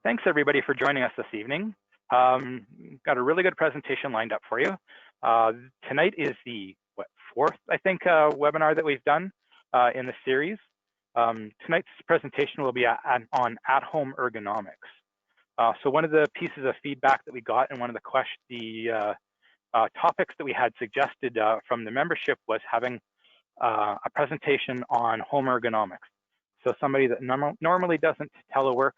Thanks everybody for joining us this evening. Got a really good presentation lined up for you. Tonight is the fourth, I think, webinar that we've done in the series. Tonight's presentation will be on at-home ergonomics. So one of the pieces of feedback that we got and one of the topics that we had suggested from the membership was having a presentation on home ergonomics. So somebody that normally doesn't telework,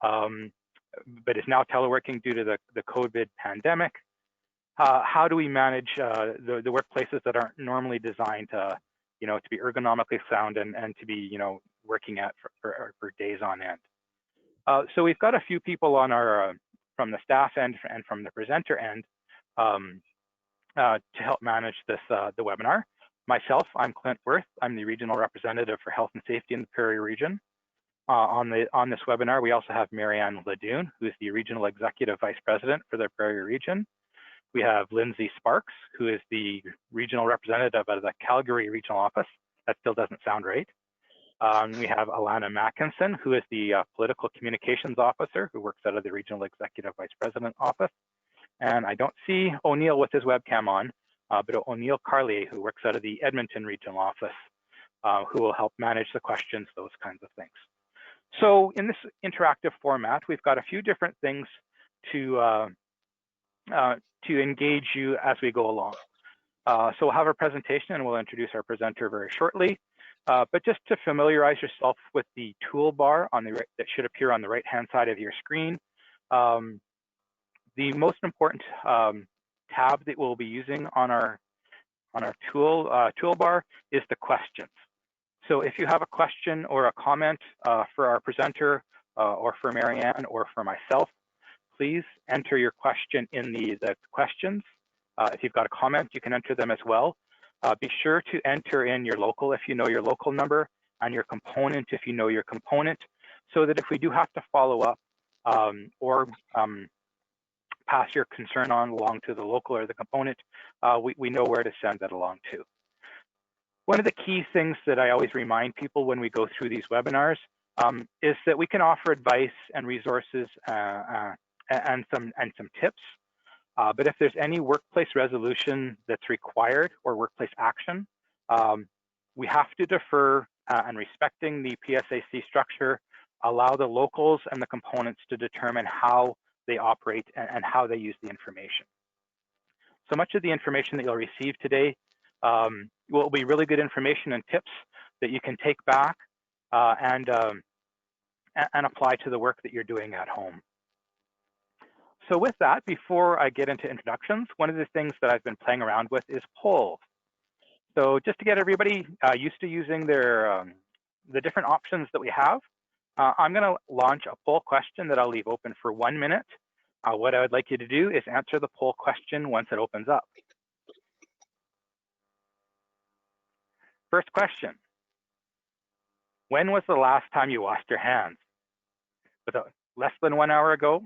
but is now teleworking due to the COVID pandemic. How do we manage the workplaces that aren't normally designed to, to be ergonomically sound and to be, working at for days on end? So we've got a few people on our from the staff end and from the presenter end to help manage this the webinar. Myself, I'm Clint Worth. I'm the regional representative for health and safety in the Prairie region. On this webinar, we also have Marianne Ledoux, who is the regional executive vice president for the Prairie region. We have Lindsay Sparks, who is the regional representative of the Calgary regional office. That still doesn't sound right. We have Alana Mackinson, who is the political communications officer, who works out of the regional executive vice president office. And I don't see O'Neill with his webcam on, but O'Neill Carlier, who works out of the Edmonton regional office, who will help manage the questions, those kinds of things. So in this interactive format, we've got a few different things to engage you as we go along. So we'll have a presentation and we'll introduce our presenter very shortly. But just to familiarize yourself with the toolbar on the right, that should appear on the right-hand side of your screen, the most important tab that we'll be using on our toolbar is the questions. So if you have a question or a comment for our presenter or for Marianne or for myself, please enter your question in the questions. If you've got a comment, you can enter them as well. Be sure to enter in your local if you know your local number and your component if you know your component, so that if we do have to follow up or pass your concern along to the local or the component, we know where to send that along to. One of the key things that I always remind people when we go through these webinars is that we can offer advice and resources and some tips. But if there's any workplace resolution that's required or workplace action, we have to defer and respecting the PSAC structure, allow the locals and the components to determine how they operate and how they use the information. So much of the information that you'll receive today will be really good information and tips that you can take back and apply to the work that you're doing at home. So with that, before I get into introductions, one of the things that I've been playing around with is polls. So just to get everybody used to using the different options that we have, I'm going to launch a poll question that I'll leave open for 1 minute. What I would like you to do is answer the poll question once it opens up. First question: when was the last time you washed your hands? Was it less than 1 hour ago,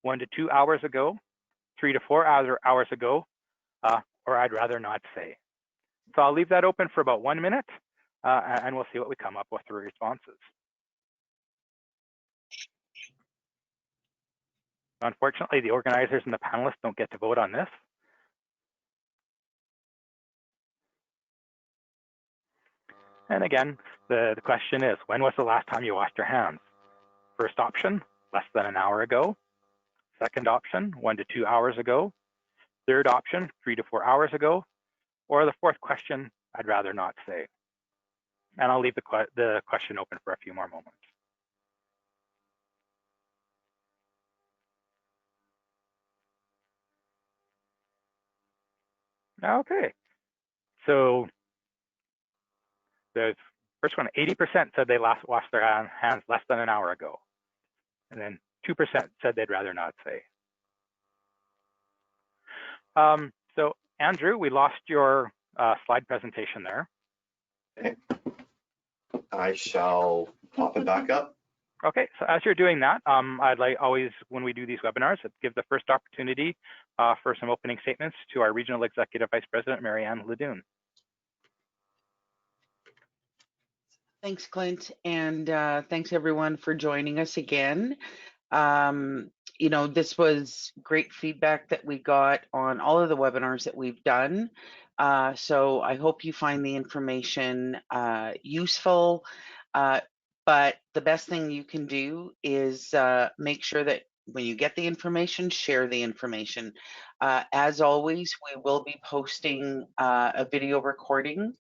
1 to 2 hours ago, 3 to 4 hours ago, or I'd rather not say? So I'll leave that open for about 1 minute, and we'll see what we come up with for responses. Unfortunately, the organizers and the panelists don't get to vote on this. And again, the question is, when was the last time you washed your hands? First option, less than an hour ago. Second option, 1 to 2 hours ago. Third option, 3 to 4 hours ago. Or the fourth question, I'd rather not say. And I'll leave the question open for a few more moments. Okay, so the first one, 80% said they last washed their hands less than an hour ago. And then 2% said they'd rather not say. So Andrew, we lost your slide presentation there. Okay. I shall pop it back up. Okay, so as you're doing that, I'd like always, when we do these webinars, give the first opportunity for some opening statements to our Regional Executive Vice President, Marianne Ledoux. Thanks, Clint, and thanks everyone for joining us again. You know, this was great feedback that we got on all of the webinars that we've done. So I hope you find the information useful. But the best thing you can do is make sure that when you get the information, share the information. As always, we will be posting a video recording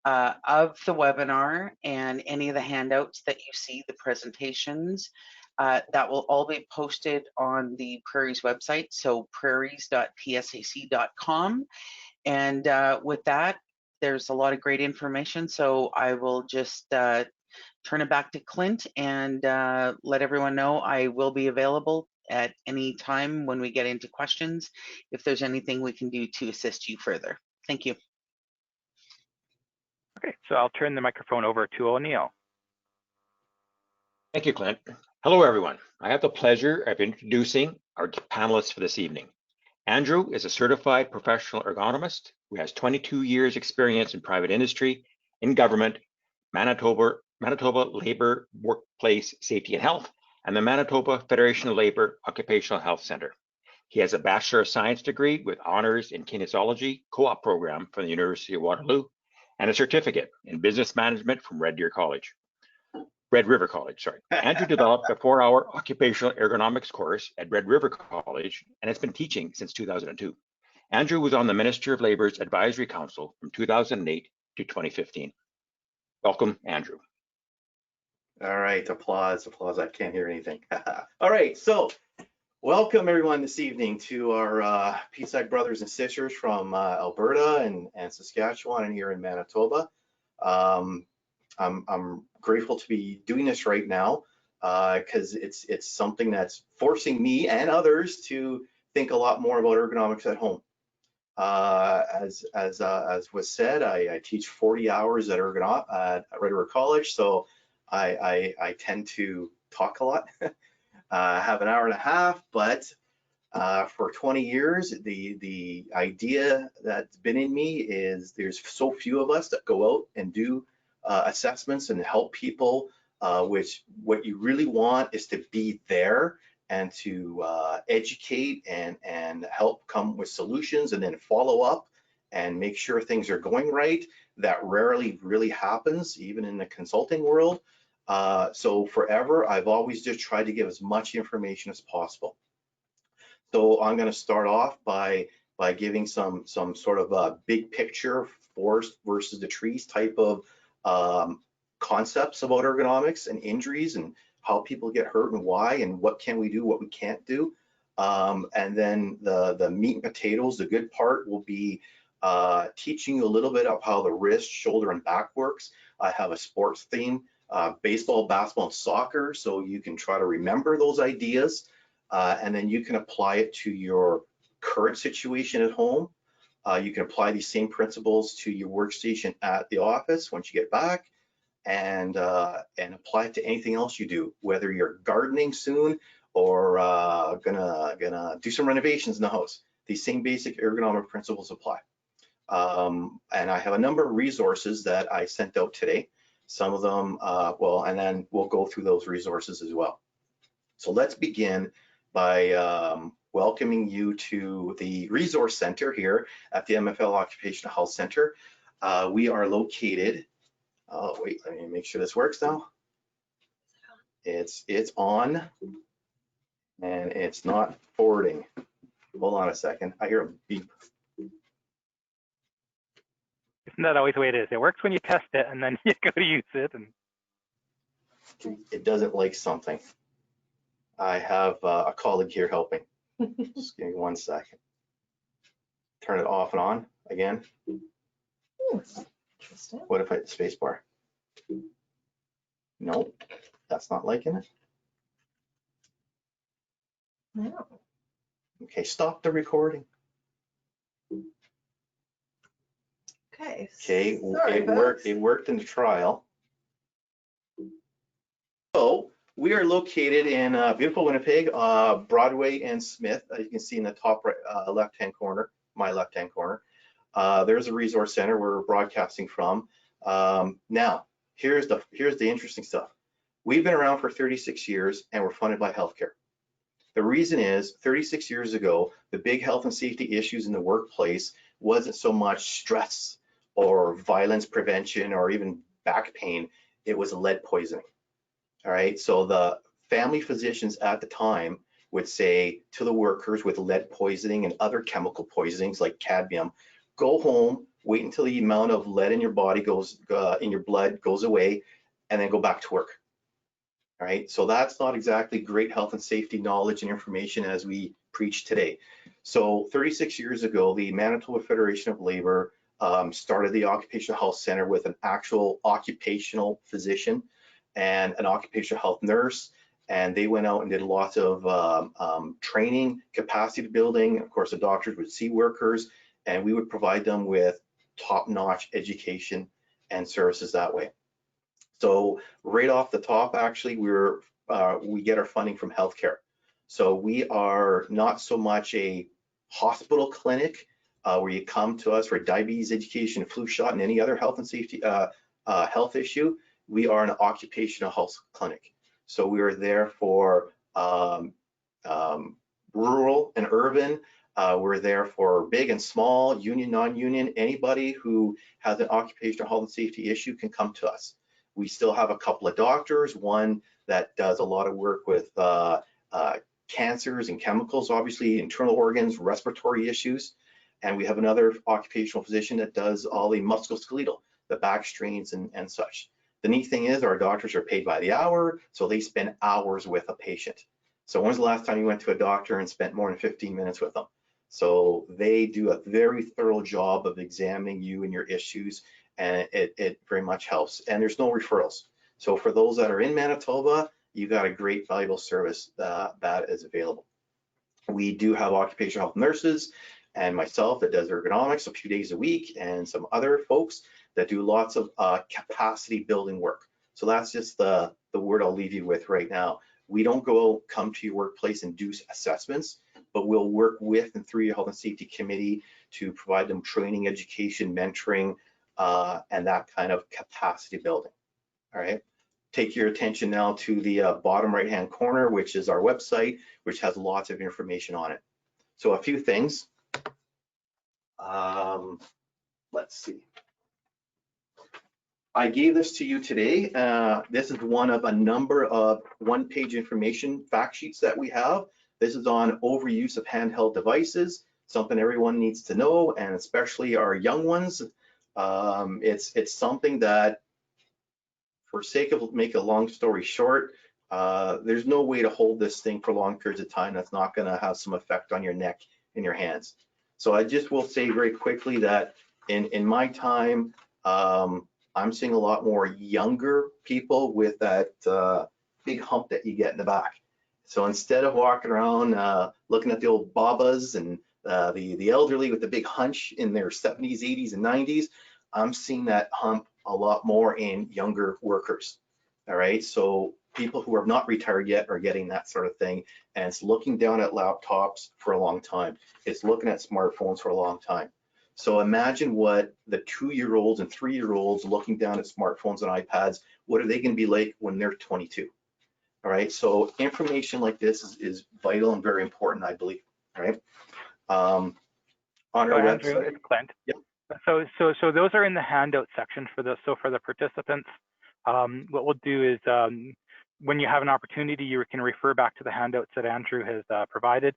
of the webinar and any of the handouts that you see, the presentations. That will all be posted on the Prairies website, so prairies.psac.com. And with that, there's a lot of great information, so I will just turn it back to Clint and let everyone know I will be available at any time when we get into questions, if there's anything we can do to assist you further. Thank you. Okay, so I'll turn the microphone over to O'Neill. Thank you, Clint. Hello, everyone. I have the pleasure of introducing our panelists for this evening. Andrew is a certified professional ergonomist who has 22 years experience in private industry, in government, Manitoba Labor Workplace Safety and Health, and the Manitoba Federation of Labor Occupational Health Center. He has a Bachelor of Science degree with honors in kinesiology co-op program from the University of Waterloo, and a certificate in business management from Red River College. Andrew developed a 4-hour occupational ergonomics course at Red River College and has been teaching since 2002. Andrew was on the Minister of Labor's Advisory Council from 2008 to 2015. Welcome, Andrew. All right, applause. I can't hear anything. All right, so welcome everyone this evening to our PSAC brothers and sisters from Alberta and Saskatchewan and here in Manitoba. I'm grateful to be doing this right now because it's something that's forcing me and others to think a lot more about ergonomics at home. As was said, I teach 40 hours at Red River College, so I tend to talk a lot. Have an hour and a half, but for 20 years, the idea that's been in me is there's so few of us that go out and do assessments and help people, which what you really want is to be there and to educate and help come with solutions and then follow up and make sure things are going right. That rarely really happens, even in the consulting world. So forever, I've always just tried to give as much information as possible. So I'm going to start off by giving some sort of a big picture, forest versus the trees type of concepts about ergonomics and injuries and how people get hurt and why and what can we do, what we can't do. And then the meat and potatoes, the good part will be teaching you a little bit of how the wrist, shoulder, and back works. I have a sports theme, baseball, basketball, and soccer, so you can try to remember those ideas, and then you can apply it to your current situation at home. You can apply these same principles to your workstation at the office once you get back, and apply it to anything else you do, whether you're gardening soon or gonna do some renovations in the house. These same basic ergonomic principles apply. And I have a number of resources that I sent out today. Some of them, well, and then we'll go through those resources as well. So let's begin by welcoming you to the Resource Center here at the MFL Occupational Health Center. We are located, wait, let me make sure this works now. It's on, and it's not forwarding. Hold on a second, I hear a beep. Isn't that always the way it is? It works when you test it and then you go to use it. And it doesn't like something. I have a colleague here helping. Just give me 1 second. Turn it off and on again. Interesting. What if I hit the space bar? Nope, that's not liking it. No. Okay, stop the recording. Okay. Okay, Sorry, it worked. It worked in the trial. So we are located in beautiful Winnipeg, Broadway and Smith. You can see in the top right, left-hand corner, my left-hand corner. There's a resource center where we're broadcasting from. Now, here's the interesting stuff. We've been around for 36 years and we're funded by healthcare. The reason is 36 years ago, the big health and safety issues in the workplace wasn't so much stress or violence prevention or even back pain, it was lead poisoning. All right, so the family physicians at the time would say to the workers with lead poisoning and other chemical poisonings like cadmium, go home, wait until the amount of lead in your body goes, in your blood goes away, and then go back to work. All right, so that's not exactly great health and safety knowledge and information as we preach today. So 36 years ago, the Manitoba Federation of Labor started the Occupational Health Center with an actual occupational physician and an occupational health nurse, and they went out and did lots of training, capacity building. Of course, the doctors would see workers, and we would provide them with top-notch education and services that way. So right off the top, actually, we get our funding from healthcare. So we are not so much a hospital clinic where you come to us for diabetes education, flu shot, and any other health and safety health issue. We are an occupational health clinic. So we are there for rural and urban. We're there for big and small, union, non-union. Anybody who has an occupational health and safety issue can come to us. We still have a couple of doctors, one that does a lot of work with cancers and chemicals, obviously internal organs, respiratory issues. And we have another occupational physician that does all the musculoskeletal, the back strains and such. The neat thing is our doctors are paid by the hour, so they spend hours with a patient. So when was the last time you went to a doctor and spent more than 15 minutes with them? So they do a very thorough job of examining you and your issues, and it very much helps. And there's no referrals. So for those that are in Manitoba, you got a great valuable service that is available. We do have occupational health nurses and myself that does ergonomics a few days a week, and some other folks that do lots of capacity building work. So that's just the word I'll leave you with right now. We don't come to your workplace and do assessments, but we'll work with and through your health and safety committee to provide them training, education, mentoring, and that kind of capacity building. All right. Take your attention now to the bottom right-hand corner, which is our website, which has lots of information on it. So a few things. Let's see. I gave this to you today. This is one of a number of one-page information fact sheets that we have. This is on overuse of handheld devices, something everyone needs to know, and especially our young ones. It's something that, for sake of make a long story short, there's no way to hold this thing for long periods of time that's not going to have some effect on your neck and your hands. So I just will say very quickly that in my time, I'm seeing a lot more younger people with that big hump that you get in the back. So instead of walking around looking at the old babas and the elderly with the big hunch in their 70s, 80s, and 90s, I'm seeing that hump a lot more in younger workers. All right, so people who are not retired yet are getting that sort of thing, and it's looking down at laptops for a long time. It's looking at smartphones for a long time. So imagine what the 2-year-olds and 3-year-olds looking down at smartphones and iPads, what are they going to be like when they're 22? All right, so information like this is vital and very important, I believe. All right. On our Andrew, website. it's Clint. Yep. So those are in the handout section for the participants. What we'll do is when you have an opportunity, you can refer back to the handouts that Andrew has provided,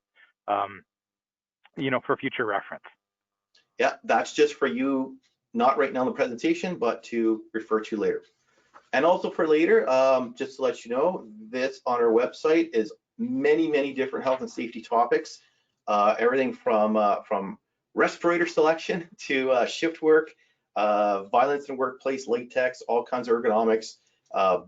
for future reference. Yeah, that's just for you, not right now in the presentation, but to refer to later. And also for later, just to let you know, this on our website is many different health and safety topics, everything from respirator selection to shift work, violence in workplace, latex, all kinds of ergonomics,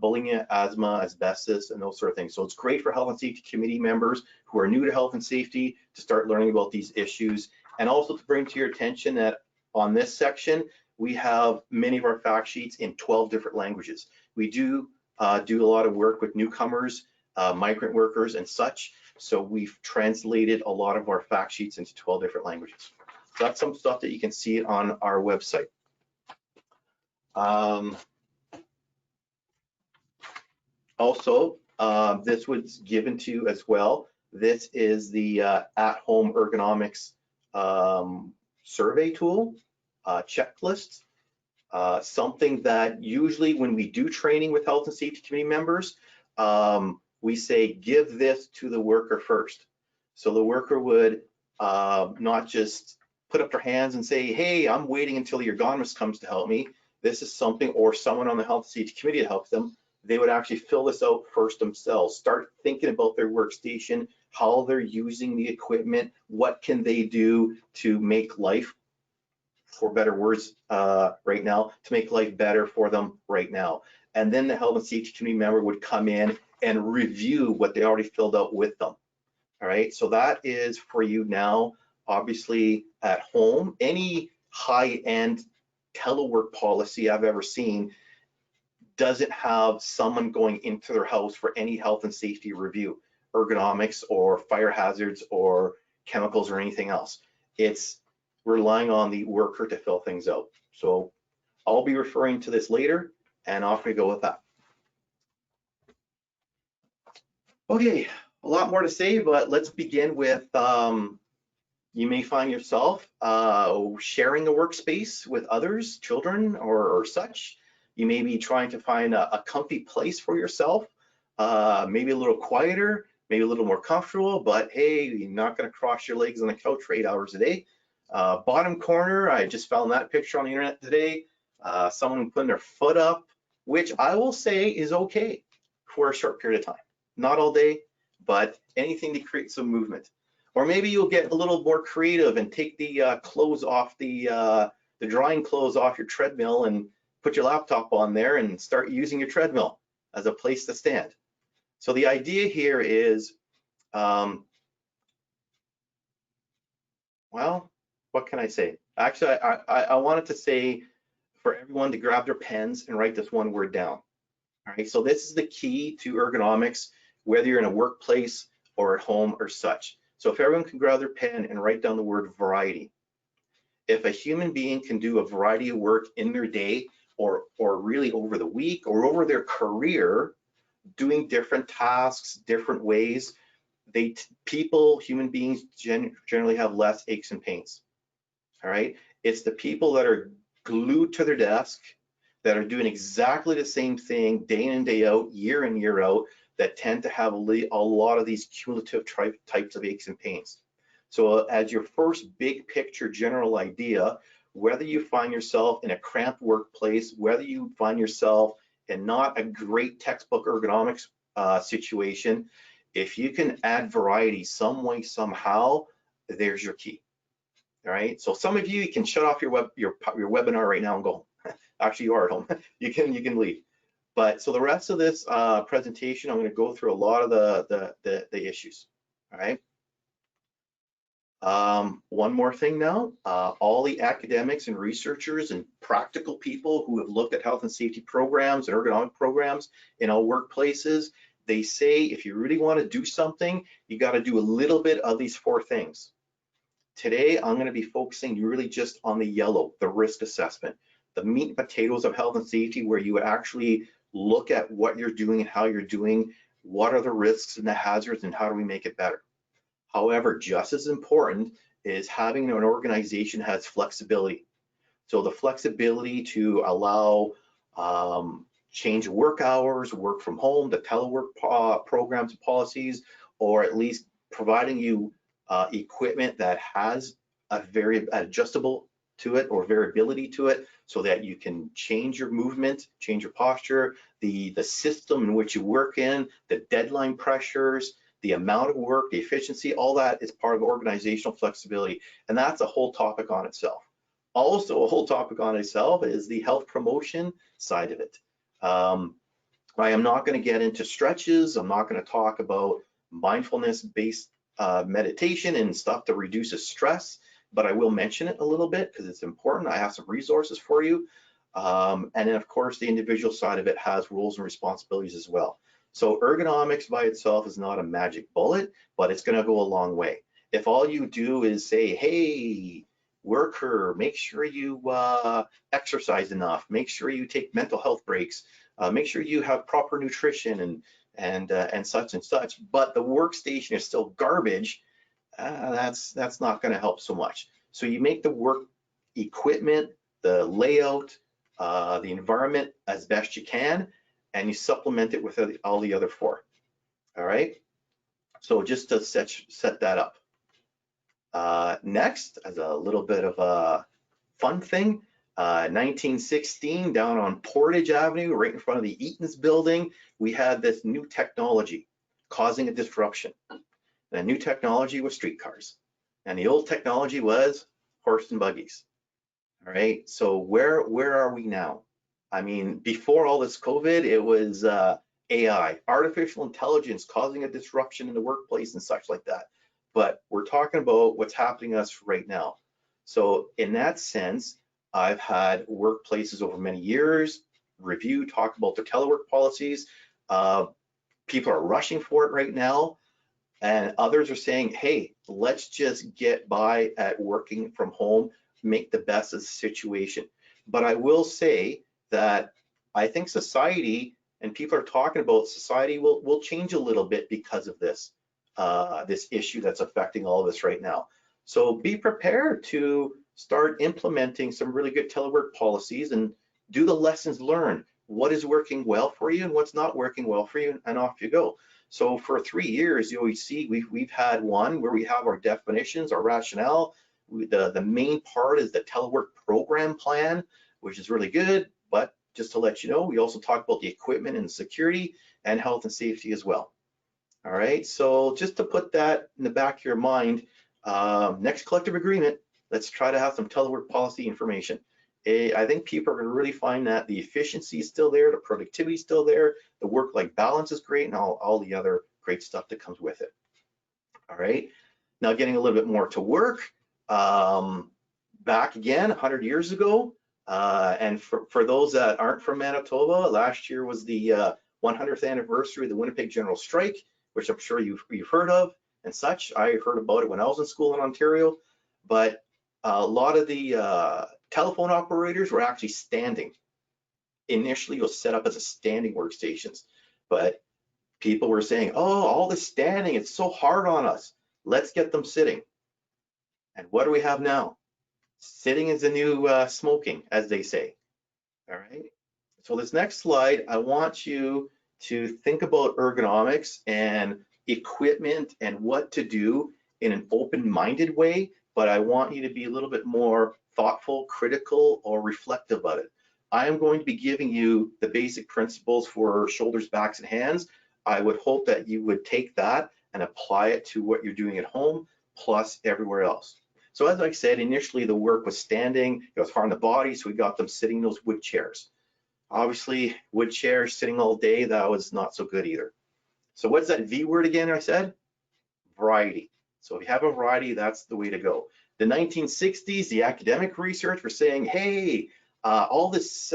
bullying, asthma, asbestos, and those sort of things. So it's great for health and safety committee members who are new to health and safety to start learning about these issues, and also to bring to your attention that on this section, we have many of our fact sheets in 12 different languages. We do a lot of work with newcomers, migrant workers, and such. So we've translated a lot of our fact sheets into 12 different languages. So that's some stuff that you can see on our website. Also, this was given to you as well. This is the at-home ergonomics survey tool, checklist, something that usually when we do training with health and safety committee members, we say give this to the worker first. So the worker would not just put up their hands and say, hey, I'm waiting until the ergonomist comes to help me. This is something, or someone on the health and safety committee to help them. They would actually fill this out first themselves, start thinking about their workstation, how they're using the equipment, what can they do to make life, for better words right now, to make life better for them right now. And then the health and safety committee member would come in and review what they already filled out with them. All right, so that is for you now. Obviously at home, any high-end telework policy I've ever seen doesn't have someone going into their house for any health and safety review, ergonomics or fire hazards or chemicals or anything else. It's relying on the worker to fill things out. So I'll be referring to this later, and off we go with that. Okay, a lot more to say, but let's begin with you may find yourself sharing a workspace with others, children or such. You may be trying to find a comfy place for yourself, maybe a little quieter, maybe a little more comfortable, but hey, you're not going to cross your legs on the couch for 8 hours a day. Bottom corner, I just found that picture on the internet today. Someone putting their foot up, which I will say is okay for a short period of time. Not all day, but anything to create some movement. Or maybe you'll get a little more creative and take the clothes off, the drying clothes off your treadmill and put your laptop on there and start using your treadmill as a place to stand. So the idea here is, well, what can I say? Actually, I wanted to say for everyone to grab their pens and write this one word down. All right, so this is the key to ergonomics, whether you're in a workplace or at home or such. So if everyone can grab their pen and write down the word variety. If a human being can do a variety of work in their day or really over the week or over their career, doing different tasks, different ways, human beings generally have less aches and pains. All right, it's the people that are glued to their desk, that are doing exactly the same thing day in and day out, year in, year out, that tend to have a lot of these cumulative types of aches and pains. So as your first big picture general idea, whether you find yourself in a cramped workplace, whether you find yourself in not a great textbook ergonomics situation, if you can add variety some way, somehow, there's your key. All right, so some of you can shut off your webinar right now and go. Actually, you are at home. you can leave. But so the rest of this presentation, I'm going to go through a lot of the issues. All right. One more thing now, all the academics and researchers and practical people who have looked at health and safety programs and ergonomic programs in all workplaces, they say if you really want to do something, you got to do a little bit of these 4 things. Today, I'm going to be focusing really just on the yellow, the risk assessment, the meat and potatoes of health and safety, where you would actually look at what you're doing and how you're doing, what are the risks and the hazards, and how do we make it better. However, just as important is having an organization has flexibility. So the flexibility to allow change work hours, work from home, the telework programs and policies, or at least providing you equipment that has a very adjustable to it or variability to it, so that you can change your movement, change your posture, the system in which you work in, the deadline pressures, the amount of work, the efficiency, all that is part of organizational flexibility. And that's a whole topic on itself. Also, a whole topic on itself is the health promotion side of it. I am not going to get into stretches. I'm not going to talk about mindfulness-based meditation and stuff that reduces stress, but I will mention it a little bit because it's important. I have some resources for you. And then, of course, the individual side of it has rules and responsibilities as well. So ergonomics by itself is not a magic bullet, but it's going to go a long way. If all you do is say, hey, worker, make sure you exercise enough, make sure you take mental health breaks, make sure you have proper nutrition and such and such, but the workstation is still garbage, that's not going to help so much. So you make the work equipment, the layout, the environment as best you can, and you supplement it with all the other four. All right. So just to set that up. Next, as a little bit of a fun thing, 1916 down on Portage Avenue, right in front of the Eaton's building, we had this new technology causing a disruption. The new technology was streetcars, and the old technology was horse and buggies. All right, so where are we now? I mean, before all this COVID, it was AI, artificial intelligence causing a disruption in the workplace and such like that. But we're talking about what's happening to us right now. So in that sense, I've had workplaces over many years talk about their telework policies. People are rushing for it right now, and others are saying, hey, let's just get by at working from home, make the best of the situation. But I will say that I think society, and people are talking about society, will change a little bit because of this, this issue that's affecting all of us right now. So be prepared to start implementing some really good telework policies and do the lessons learned. What is working well for you and what's not working well for you, and off you go. So for 3 years, the OEC, we've had one where we have our definitions, our rationale. The main part is the telework program plan, which is really good. But just to let you know, we also talk about the equipment and security and health and safety as well. All right, so just to put that in the back of your mind, next collective agreement, let's try to have some telework policy information. I think people are going to really find that the efficiency is still there, the productivity is still there, the work-life balance is great, and all the other great stuff that comes with it. All right, now getting a little bit more to work. Back again, 100 years ago, and for those that aren't from Manitoba, last year was the 100th anniversary of the Winnipeg General Strike, which I'm sure you've heard of and such. I heard about it when I was in school in Ontario, but a lot of the telephone operators were actually standing. Initially, it was set up as a standing workstations, but people were saying, oh, all this standing, it's so hard on us. Let's get them sitting. And what do we have now? Sitting is the new smoking, as they say. All right. So this next slide, I want you to think about ergonomics and equipment and what to do in an open-minded way, but I want you to be a little bit more thoughtful, critical, or reflective about it. I am going to be giving you the basic principles for shoulders, backs, and hands. I would hope that you would take that and apply it to what you're doing at home, plus everywhere else. So as I said, initially the work was standing, it was hard on the body, so we got them sitting in those wood chairs. Obviously, wood chairs sitting all day, that was not so good either. So what's that V word again I said? Variety. So if you have a variety, that's the way to go. The 1960s, the academic research were saying, hey, all this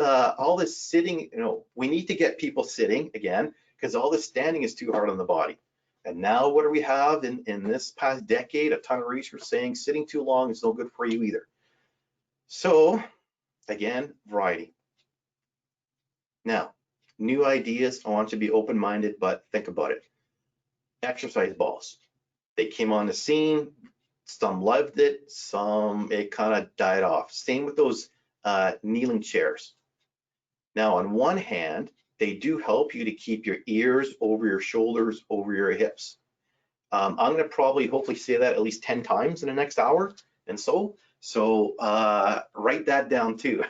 sitting, we need to get people sitting again, because all this standing is too hard on the body. And now what do we have in this past decade? A ton of research saying sitting too long is no good for you either. So again, variety. Now, new ideas, I want you to be open-minded, but think about it. Exercise balls. They came on the scene, some loved it, some it kind of died off. Same with those kneeling chairs. Now, on one hand, they do help you to keep your ears over your shoulders, over your hips. I'm going to probably hopefully say that at least 10 times in the next hour. And so write that down too.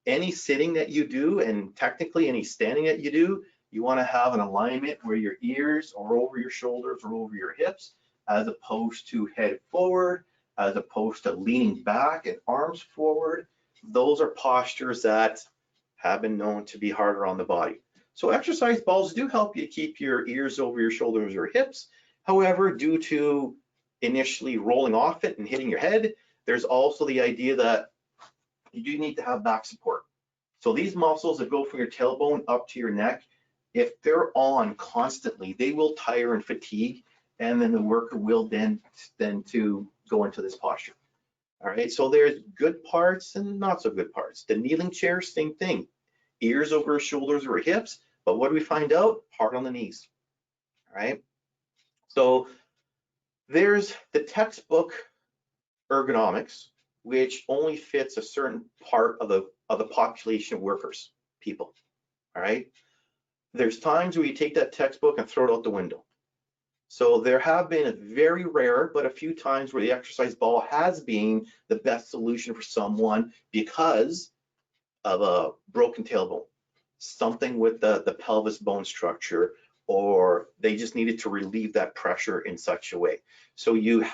Any sitting that you do, and technically any standing that you do, you want to have an alignment where your ears are over your shoulders or over your hips, as opposed to head forward, as opposed to leaning back and arms forward. Those are postures that have been known to be harder on the body. So exercise balls do help you keep your ears over your shoulders or hips. However, due to initially rolling off it and hitting your head, there's also the idea that you do need to have back support. So these muscles that go from your tailbone up to your neck, if they're on constantly, they will tire and fatigue, and then the worker will then to go into this posture. All right, so there's good parts and not so good parts. The kneeling chair, same thing. Ears over shoulders or hips, but what do we find out? Hard on the knees. all right? So there's the textbook Ergonomics, which only fits a certain part of the population of workers, people, all right? There's times where you take that textbook and throw it out the window. So there have been a very rare, but a few times where the exercise ball has been the best solution for someone because of a broken tailbone, something with the pelvis bone structure, or they just needed to relieve that pressure in such a way. So you've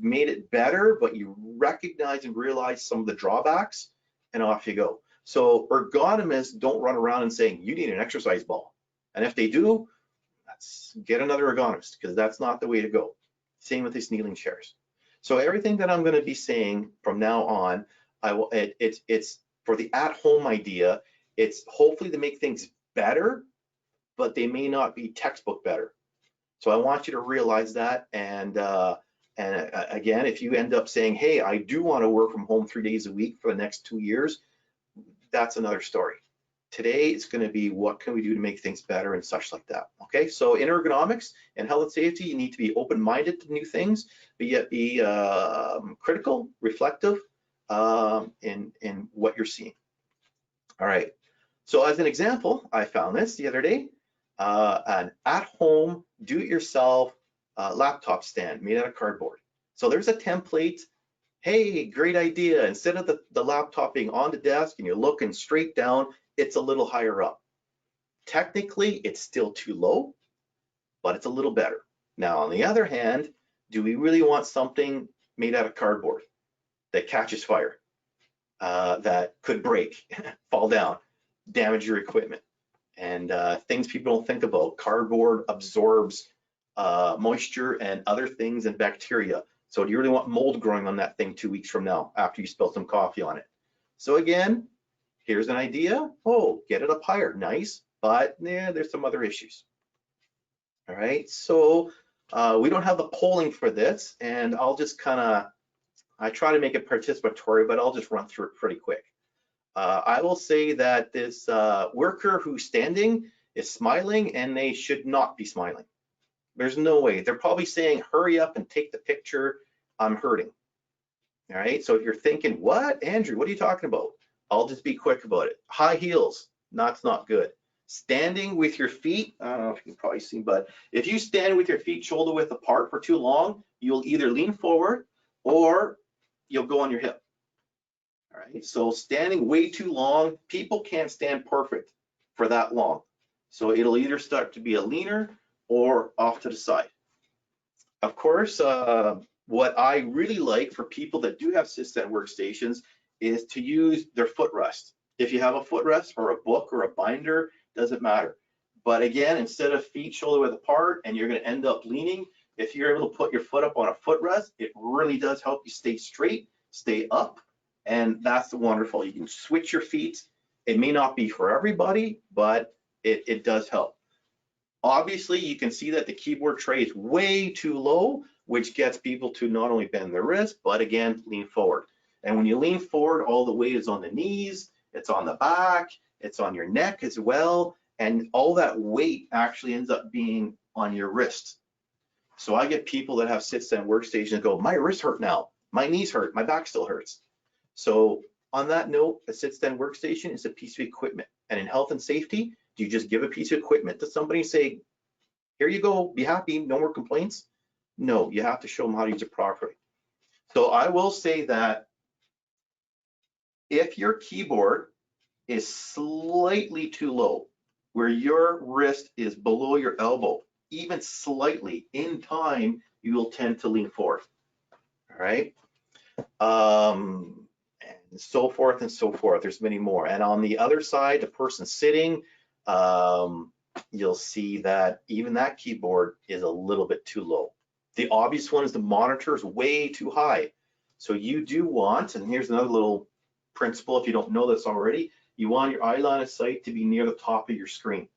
made it better, but you recognize and realize some of the drawbacks, and off you go. So ergonomists don't run around and saying, you need an exercise ball. And if they do, let's get another ergonomist, because that's not the way to go. Same with these kneeling chairs. So everything that I'm going to be saying from now on, it's for the at-home idea. It's hopefully to make things better, but they may not be textbook better. So I want you to realize that. And again, if you end up saying, hey, I do want to work from home 3 days a week for the next 2 years, that's another story. Today, it's going to be what can we do to make things better and such like that. Okay, so in ergonomics and health and safety, you need to be open-minded to new things, but yet be critical, reflective in what you're seeing. All right, so as an example, I found this the other day, an at-home, do-it-yourself laptop stand made out of cardboard. So there's a template. Hey, great idea. Instead of the laptop being on the desk and you're looking straight down, it's a little higher up. Technically, it's still too low, but it's a little better. Now, on the other hand, do we really want something made out of cardboard that catches fire, that could break, fall down, damage your equipment, and things people don't think about? Cardboard absorbs moisture and other things and bacteria. So do you really want mold growing on that thing 2 weeks from now after you spill some coffee on it? So again, here's an idea. Oh, get it up higher, nice, but yeah, there's some other issues. All right, so we don't have the polling for this, and I'll just I try to make it participatory, but I'll just run through it pretty quick. I will say that this worker who's standing is smiling, and they should not be smiling. There's no way. They're probably saying, hurry up and take the picture, I'm hurting. All right, so if you're thinking, what, Andrew, what are you talking about? I'll just be quick about it. High heels, that's not good. Standing with your feet, I don't know if you can probably see, but if you stand with your feet shoulder width apart for too long, you'll either lean forward or you'll go on your hip. All right, so standing way too long, people can't stand perfect for that long. So it'll either start to be a leaner or off to the side. Of course, what I really like for people that do have sit-stand workstations is to use their footrest. If you have a footrest or a book or a binder, doesn't matter. But again, instead of feet shoulder width apart and you're going to end up leaning, if you're able to put your foot up on a footrest, it really does help you stay straight, stay up, and that's wonderful. You can switch your feet. It may not be for everybody, but it does help. Obviously, you can see that the keyboard tray is way too low, which gets people to not only bend their wrist, but again, lean forward. And when you lean forward, all the weight is on the knees, it's on the back, it's on your neck as well, and all that weight actually ends up being on your wrist. So I get people that have sit-stand workstations go, my wrist hurt now, my knees hurt, my back still hurts. So on that note, a sit-stand workstation is a piece of equipment. And in health and safety, do you just give a piece of equipment to somebody and say, here you go, be happy, no more complaints? No, you have to show them how to use it properly. So I will say that if your keyboard is slightly too low, where your wrist is below your elbow, even slightly, in time, you will tend to lean forward, all right? And so forth and so forth. There's many more. And on the other side, the person sitting, you'll see that even that keyboard is a little bit too low. The obvious one is the monitor is way too high. So you do want, and here's another little principle if you don't know this already, you want your eye line of sight to be near the top of your screen.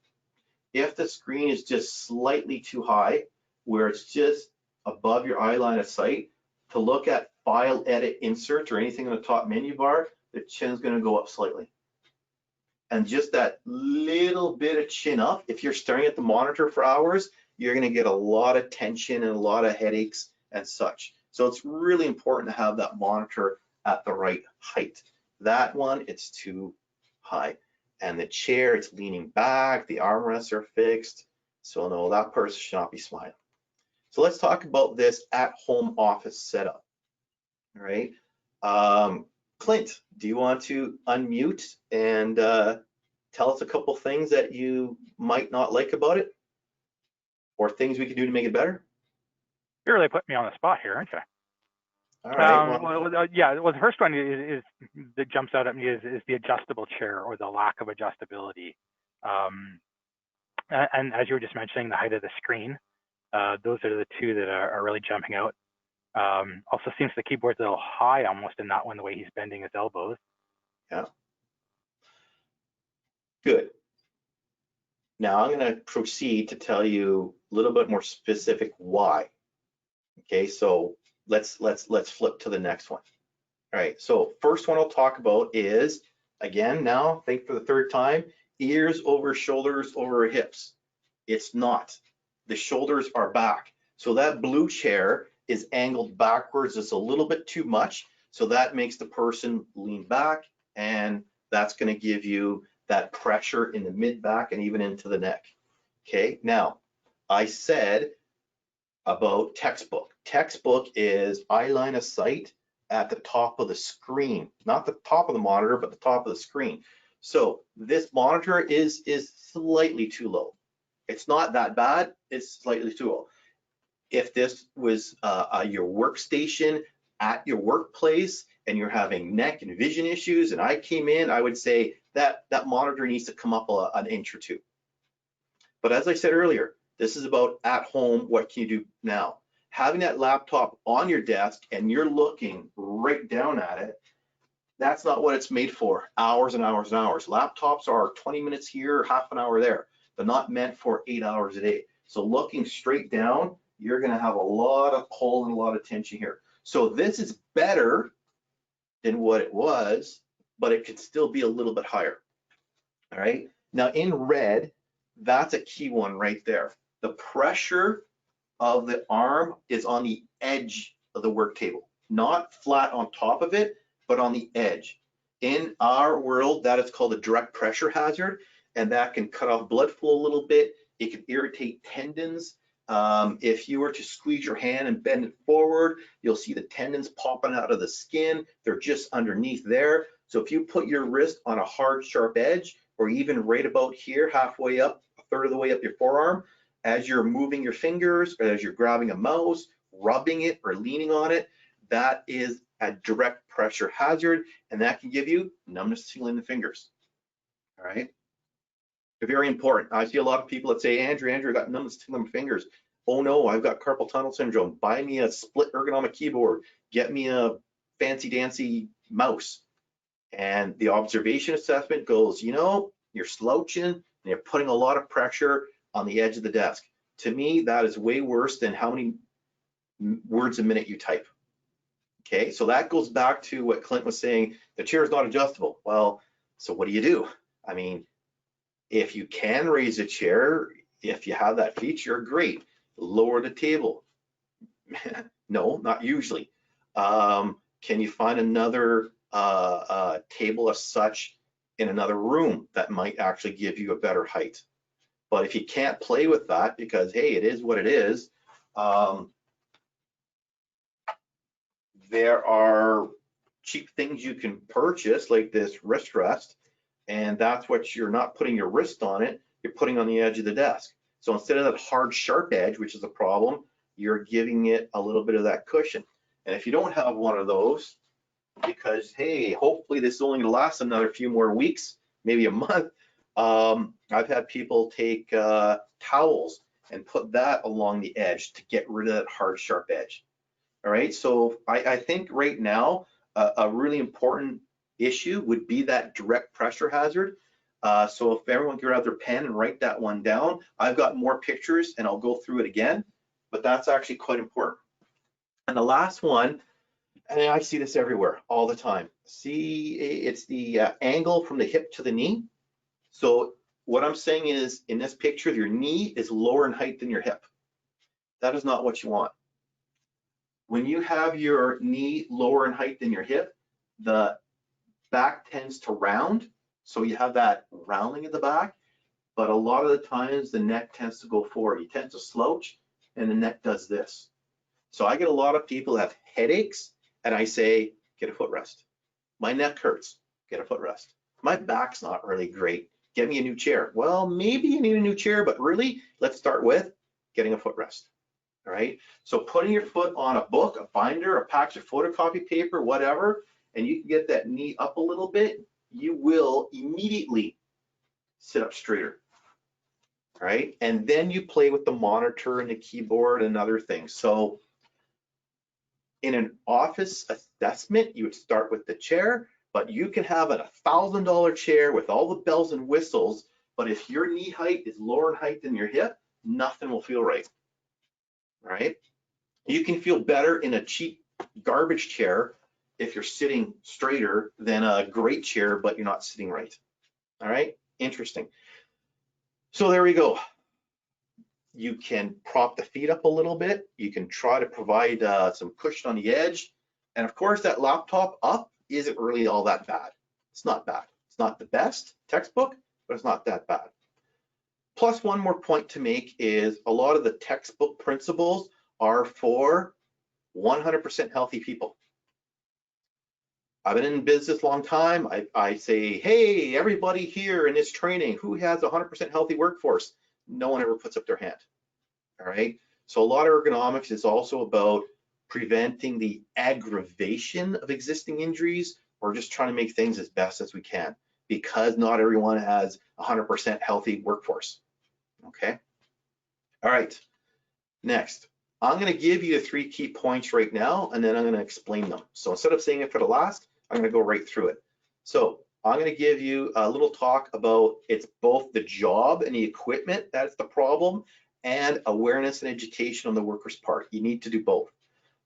If the screen is just slightly too high, where it's just above your eye line of sight, to look at file, edit, insert, or anything in the top menu bar, the chin's gonna go up slightly. And just that little bit of chin up, if you're staring at the monitor for hours, you're going to get a lot of tension and a lot of headaches and such. So it's really important to have that monitor at the right height. That one, it's too high. And the chair, it's leaning back, the armrests are fixed. So no, that person should not be smiling. So let's talk about this at-home office setup. All right. Clint, do you want to unmute and tell us a couple things that you might not like about it, or things we can do to make it better? You really put me on the spot here, aren't you? All right. Well, the first one is that jumps out at me is the adjustable chair, or the lack of adjustability. And as you were just mentioning, the height of the screen. Those are the two that are really jumping out. Also seems the keyboard's a little high almost in that one, the way he's bending his elbows. Yeah. Good. Now I'm going to proceed to tell you a little bit more specific why. Okay, so let's flip to the next one. All right, so first one I'll talk about is, again, now think for the third time, ears over shoulders over hips. It's not. The shoulders are back. So that blue chair is angled backwards. It's a little bit too much. So that makes the person lean back, and that's going to give you that pressure in the mid back and even into the neck. Okay, now I said about textbook. Textbook is eye line of sight at the top of the screen, not the top of the monitor, but the top of the screen. So this monitor is slightly too low. It's not that bad, it's slightly too low. If this was your workstation at your workplace and you're having neck and vision issues and I came in, I would say that monitor needs to come up an inch or two. But as I said earlier, this is about at home, what can you do now? Having that laptop on your desk and you're looking right down at it, that's not what it's made for, hours and hours and hours. Laptops are 20 minutes here, half an hour there. They're not meant for 8 hours a day. So looking straight down, you're gonna have a lot of pull and a lot of tension here. So this is better than what it was, but it could still be a little bit higher, all right? Now in red, that's a key one right there. The pressure of the arm is on the edge of the work table, not flat on top of it, but on the edge. In our world, that is called a direct pressure hazard, and that can cut off blood flow a little bit. It can irritate tendons. If you were to squeeze your hand and bend it forward, you'll see the tendons popping out of the skin. They're just underneath there. So if you put your wrist on a hard, sharp edge, or even right about here, halfway up, a third of the way up your forearm, as you're moving your fingers, or as you're grabbing a mouse, rubbing it or leaning on it, that is a direct pressure hazard, and that can give you numbness, tingling in the fingers. All right. Very important. I see a lot of people that say, Andrew, I got numbness, tingling in my fingers. Oh no, I've got carpal tunnel syndrome. Buy me a split ergonomic keyboard. Get me a fancy dancy mouse. And the observation assessment goes, you know, you're slouching and you're putting a lot of pressure on the edge of the desk. To me, that is way worse than how many words a minute you type. Okay, so that goes back to what Clint was saying, the chair is not adjustable. Well, so what do? I mean, if you can raise a chair, if you have that feature, great. Lower the table. No, not usually. Can you find another table as such in another room that might actually give you a better height? But if you can't play with that because, hey, it is what it is, there are cheap things you can purchase like this wrist rest, and that's what you're not putting your wrist on it, you're putting on the edge of the desk. So instead of that hard, sharp edge, which is a problem, you're giving it a little bit of that cushion. And if you don't have one of those, because, hey, hopefully this is only gonna last another few more weeks, maybe a month, I've had people take towels and put that along the edge to get rid of that hard, sharp edge. All right, so I think right now a really important issue would be that direct pressure hazard. So if everyone can grab their pen and write that one down, I've got more pictures and I'll go through it again, but that's actually quite important. And the last one, and I see this everywhere all the time. See, it's the angle from the hip to the knee. So what I'm saying is, in this picture, your knee is lower in height than your hip. That is not what you want. When you have your knee lower in height than your hip, the back tends to round. So you have that rounding at the back, but a lot of the times the neck tends to go forward. You tend to slouch and the neck does this. So I get a lot of people who have headaches and I say, get a footrest. My neck hurts, get a footrest. My back's not really great, get me a new chair. Well, maybe you need a new chair, but really, let's start with getting a footrest. All right, so putting your foot on a book, a binder, a patch of photocopy paper, whatever, and you can get that knee up a little bit, you will immediately sit up straighter. All right, and then you play with the monitor and the keyboard and other things. So in an office assessment, you would start with the chair, but you can have a $1,000 chair with all the bells and whistles, but if your knee height is lower in height than your hip, nothing will feel right. All right, you can feel better in a cheap garbage chair if you're sitting straighter than a great chair, but you're not sitting right. All right, interesting. So there we go. You can prop the feet up a little bit. You can try to provide some cushion on the edge. And of course, that laptop up isn't really all that bad. It's not bad. It's not the best textbook, but it's not that bad. Plus, one more point to make is a lot of the textbook principles are for 100% healthy people. I've been in business a long time. I say, hey, everybody here in this training, who has a 100% healthy workforce? No one ever puts up their hand. All right. So a lot of ergonomics is also about preventing the aggravation of existing injuries, or just trying to make things as best as we can, because not everyone has a 100% healthy workforce. Okay. All right. Next, I'm going to give you the 3 key points right now, and then I'm going to explain them. So instead of saying it for the last, I'm going to go right through it. So I'm going to give you a little talk about it's both the job and the equipment that's the problem, and awareness and education on the worker's part. You need to do both.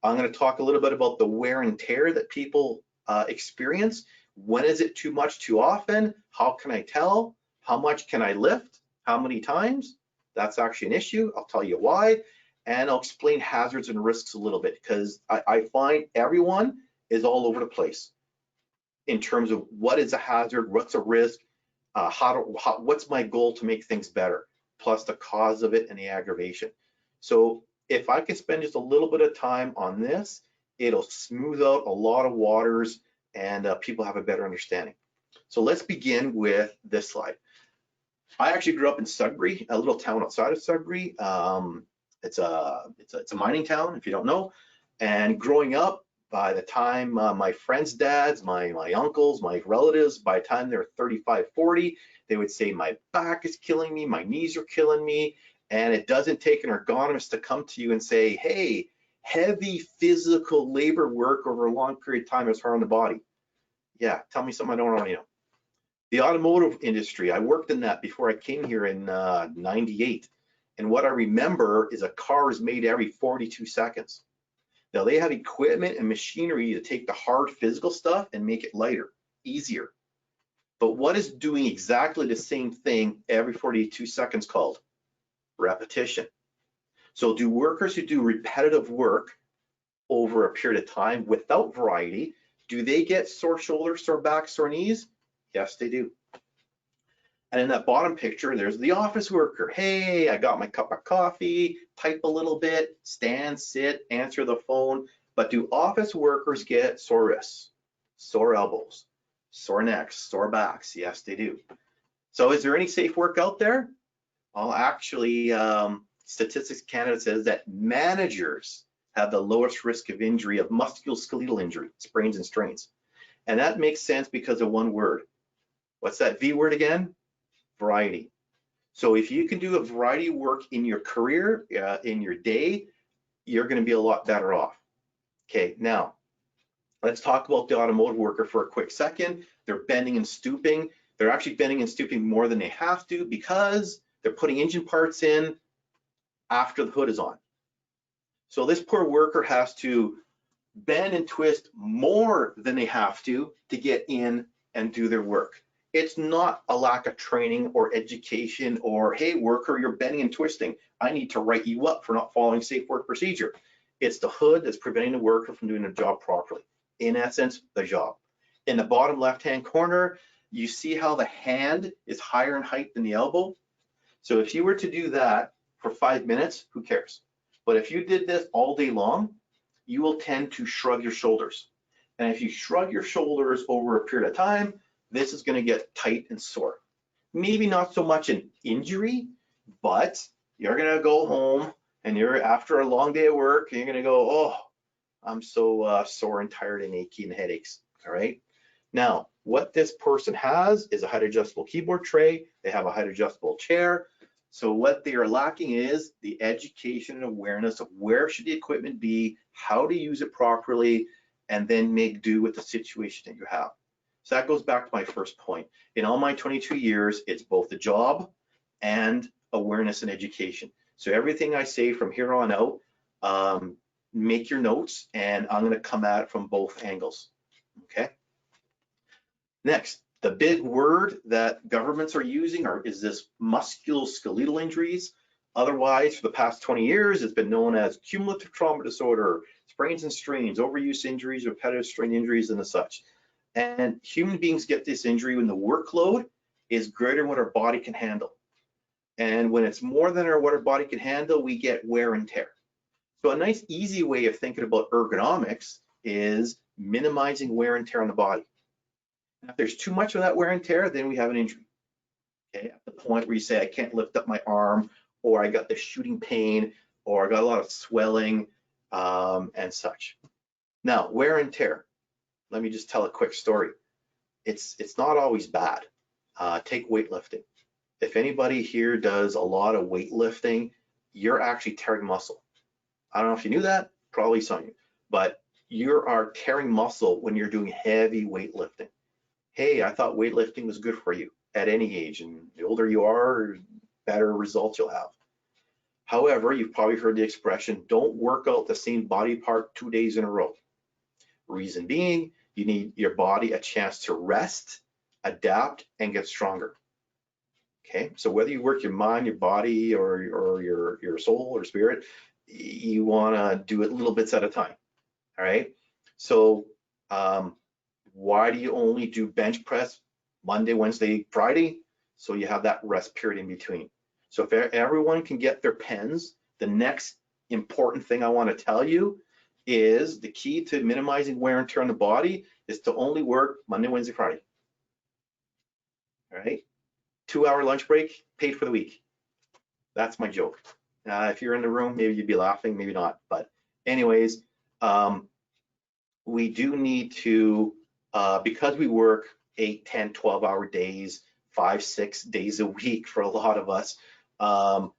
I'm going to talk a little bit about the wear and tear that people experience. When is it too much too often? How can I tell? How much can I lift? How many times? That's actually an issue. I'll tell you why. And I'll explain hazards and risks a little bit, because I find everyone is all over the place in terms of what is a hazard, what's a risk, what's my goal to make things better, plus the cause of it and the aggravation. So if I can spend just a little bit of time on this, it'll smooth out a lot of waters and people have a better understanding. So let's begin with this slide. I actually grew up in Sudbury, a little town outside of Sudbury. It's a mining town, if you don't know. And growing up, by the time my friends' dads, my uncles, my relatives, by the time they're 35, 40, they would say, my back is killing me, my knees are killing me. And it doesn't take an ergonomist to come to you and say, hey, heavy physical labor work over a long period of time is hard on the body. Yeah, tell me something I don't already know. The automotive industry, I worked in that before I came here in 98. And what I remember is a car is made every 42 seconds. Now they have equipment and machinery to take the hard physical stuff and make it lighter, easier. But what is doing exactly the same thing every 42 seconds called? Repetition. So do workers who do repetitive work over a period of time without variety, do they get sore shoulders, sore backs, sore knees? Yes, they do. And in that bottom picture, there's the office worker. Hey, I got my cup of coffee, type a little bit, stand, sit, answer the phone. But do office workers get sore wrists, sore elbows, sore necks, sore backs? Yes, they do. So is there any safe work out there? Well, actually, Statistics Canada says that managers have the lowest risk of injury of musculoskeletal injury, sprains and strains. And that makes sense because of one word. What's that V word again? Variety. So if you can do a variety of work in your career, in your day, you're going to be a lot better off. Okay, now let's talk about the automotive worker for a quick second. They're bending and stooping. They're actually bending and stooping more than they have to because they're putting engine parts in after the hood is on. So this poor worker has to bend and twist more than they have to get in and do their work. It's not a lack of training or education or, hey, worker, you're bending and twisting. I need to write you up for not following safe work procedure. It's the hood that's preventing the worker from doing the job properly. In essence, the job. In the bottom left-hand corner, you see how the hand is higher in height than the elbow. So if you were to do that for 5 minutes, who cares? But if you did this all day long, you will tend to shrug your shoulders. And if you shrug your shoulders over a period of time, this is going to get tight and sore. Maybe not so much an injury, but you're going to go home and you're after a long day of work, and you're going to go, oh, I'm so sore and tired and achy and headaches. All right. Now, what this person has is a height adjustable keyboard tray. They have a height adjustable chair. So what they are lacking is the education and awareness of where should the equipment be, how to use it properly, and then make do with the situation that you have. So that goes back to my first point. In all my 22 years, it's both the job and awareness and education. So everything I say from here on out, make your notes, and I'm going to come at it from both angles. Okay. Next, the big word that governments are using is this musculoskeletal injuries. Otherwise, for the past 20 years, it's been known as cumulative trauma disorder, sprains and strains, overuse injuries, repetitive strain injuries, and the such. And human beings get this injury when the workload is greater than what our body can handle. And when it's more than what our body can handle, we get wear and tear. So a nice, easy way of thinking about ergonomics is minimizing wear and tear on the body. Now, if there's too much of that wear and tear, then we have an injury. Okay, at the point where you say, I can't lift up my arm, or I got the shooting pain, or I got a lot of swelling, and such. Now, wear and tear. Let me just tell a quick story. It's not always bad. Take weightlifting. If anybody here does a lot of weightlifting, you're actually tearing muscle. I don't know if you knew that, probably some of you, but you are tearing muscle when you're doing heavy weightlifting. Hey, I thought weightlifting was good for you at any age, and the older you are, better results you'll have. However, you've probably heard the expression, don't work out the same body part 2 days in a row. Reason being, you need your body a chance to rest, adapt, and get stronger. Okay, so whether you work your mind, your body, or your soul or spirit, you want to do it little bits at a time. All right, so why do you only do bench press Monday, Wednesday, Friday? So you have that rest period in between. So if everyone can get their pens, the next important thing I want to tell you is the key to minimizing wear and tear on the body is to only work Monday, Wednesday, Friday. All right, 2-hour lunch break, paid for the week. That's my joke. If you're in the room, maybe you'd be laughing, maybe not. But anyways, we do need to, because we work 8, 10, 12-hour days, 5, 6 days a week for a lot of us,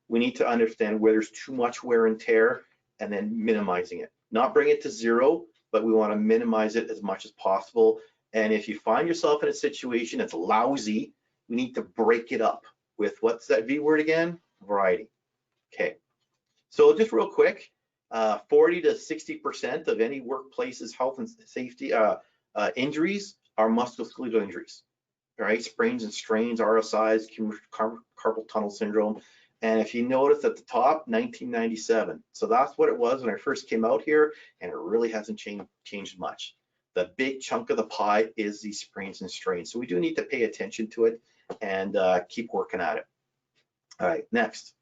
we need to understand where there's too much wear and tear and then minimizing it. Not bring it to zero, but we want to minimize it as much as possible. And if you find yourself in a situation that's lousy, we need to break it up with, what's that V word again? Variety. Okay, so just real quick, 40 to 60% of any workplace's health and safety injuries are musculoskeletal injuries. All right, sprains and strains, RSIs, carpal tunnel syndrome. And if you notice at the top, 1997. So that's what it was when I first came out here, and it really hasn't changed much. The big chunk of the pie is these sprains and strains. So we do need to pay attention to it and keep working at it. All right, next.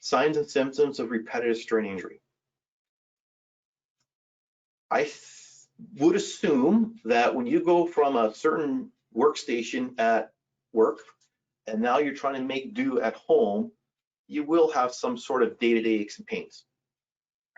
Signs and symptoms of repetitive strain injury. I would assume that when you go from a certain workstation at work, and now you're trying to make do at home, you will have some sort of day-to-day aches and pains.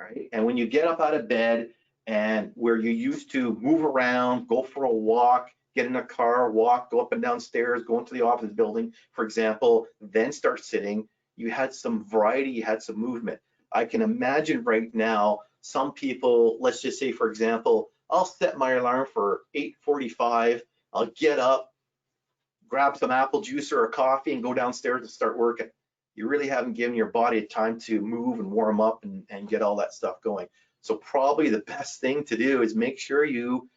All right, and when you get up out of bed and where you used to move around, go for a walk, get in a car, walk, go up and down stairs, go into the office building, for example, then start sitting, you had some variety, you had some movement. I can imagine right now, some people, let's just say, for example, I'll set my alarm for 8:45, I'll get up, grab some apple juice or a coffee and go downstairs and start working. You really haven't given your body time to move and warm up and get all that stuff going. So probably the best thing to do is make sure you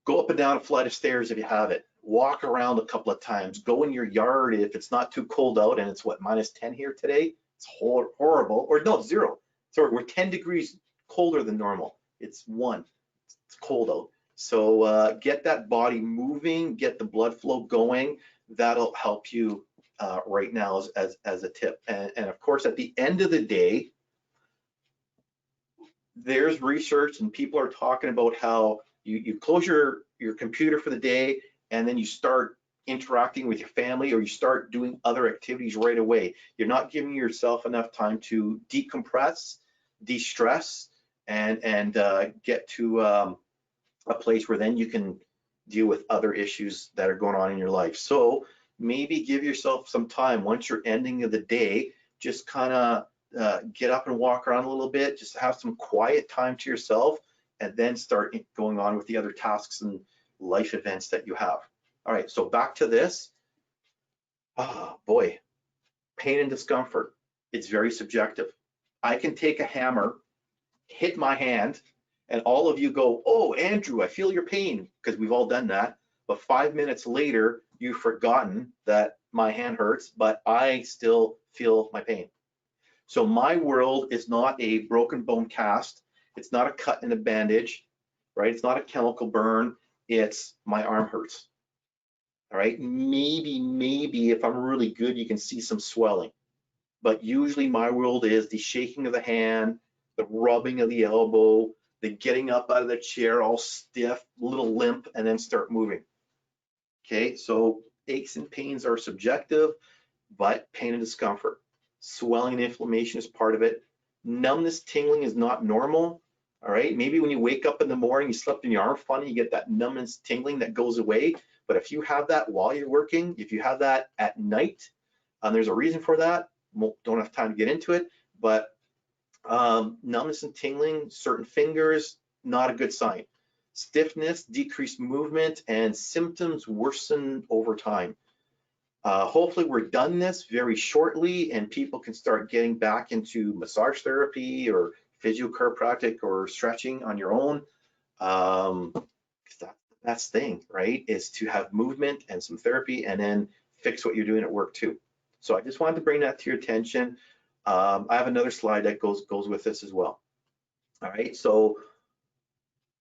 go up and down a flight of stairs if you have it, walk around a couple of times, go in your yard if it's not too cold out, and it's what, -10 here today. It's horrible, or no, 0. Sorry, we're 10 degrees colder than normal. It's 1. It's cold out. So get that body moving, get the blood flow going. That'll help you right now as a tip. And of course, at the end of the day, there's research and people are talking about how you close your computer for the day and then you start interacting with your family, or you start doing other activities right away. You're not giving yourself enough time to decompress, de-stress, and get to a place where then you can deal with other issues that are going on in your life. So maybe give yourself some time once you're ending of the day, just kind of get up and walk around a little bit, just have some quiet time to yourself, and then start going on with the other tasks and life events that you have. All right, so back to this. Oh boy, pain and discomfort. It's very subjective. I can take a hammer, hit my hand, and all of you go, oh, Andrew, I feel your pain, because we've all done that. But 5 minutes later, you've forgotten that my hand hurts, but I still feel my pain. So my world is not a broken bone cast. It's not a cut and a bandage, right? It's not a chemical burn. It's my arm hurts. All right, maybe if I'm really good, you can see some swelling. But usually my world is the shaking of the hand, the rubbing of the elbow, the getting up out of the chair all stiff, little limp, and then start moving. Okay, so aches and pains are subjective, but pain and discomfort. Swelling and inflammation is part of it. Numbness, tingling is not normal. All right, maybe when you wake up in the morning, you slept in your arm funny, you get that numbness, tingling that goes away. But if you have that while you're working, if you have that at night, there's a reason for that. Don't have time to get into it, but numbness and tingling, certain fingers, not a good sign. Stiffness, decreased movement, and symptoms worsen over time. Hopefully we're done this very shortly and people can start getting back into massage therapy or physiochiropractic or stretching on your own. That's the thing, right? Is to have movement and some therapy and then fix what you're doing at work too. So I just wanted to bring that to your attention. I have another slide that goes with this as well. All right, so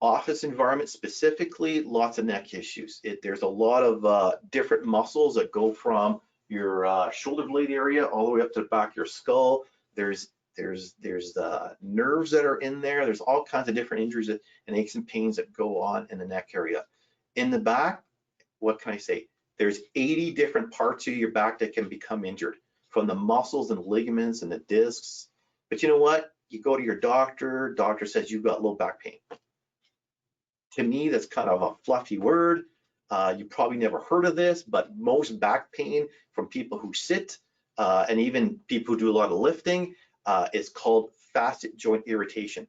office environment specifically, lots of neck issues. There's a lot of different muscles that go from your shoulder blade area all the way up to the back of your skull. There's nerves that are in there. There's all kinds of different injuries and aches and pains that go on in the neck area. In the back, what can I say? There's 80 different parts of your back that can become injured, from the muscles and ligaments and the discs. But you know what? You go to your doctor, doctor says you've got low back pain. To me, that's kind of a fluffy word. You probably never heard of this, but most back pain from people who sit and even people who do a lot of lifting is called facet joint irritation.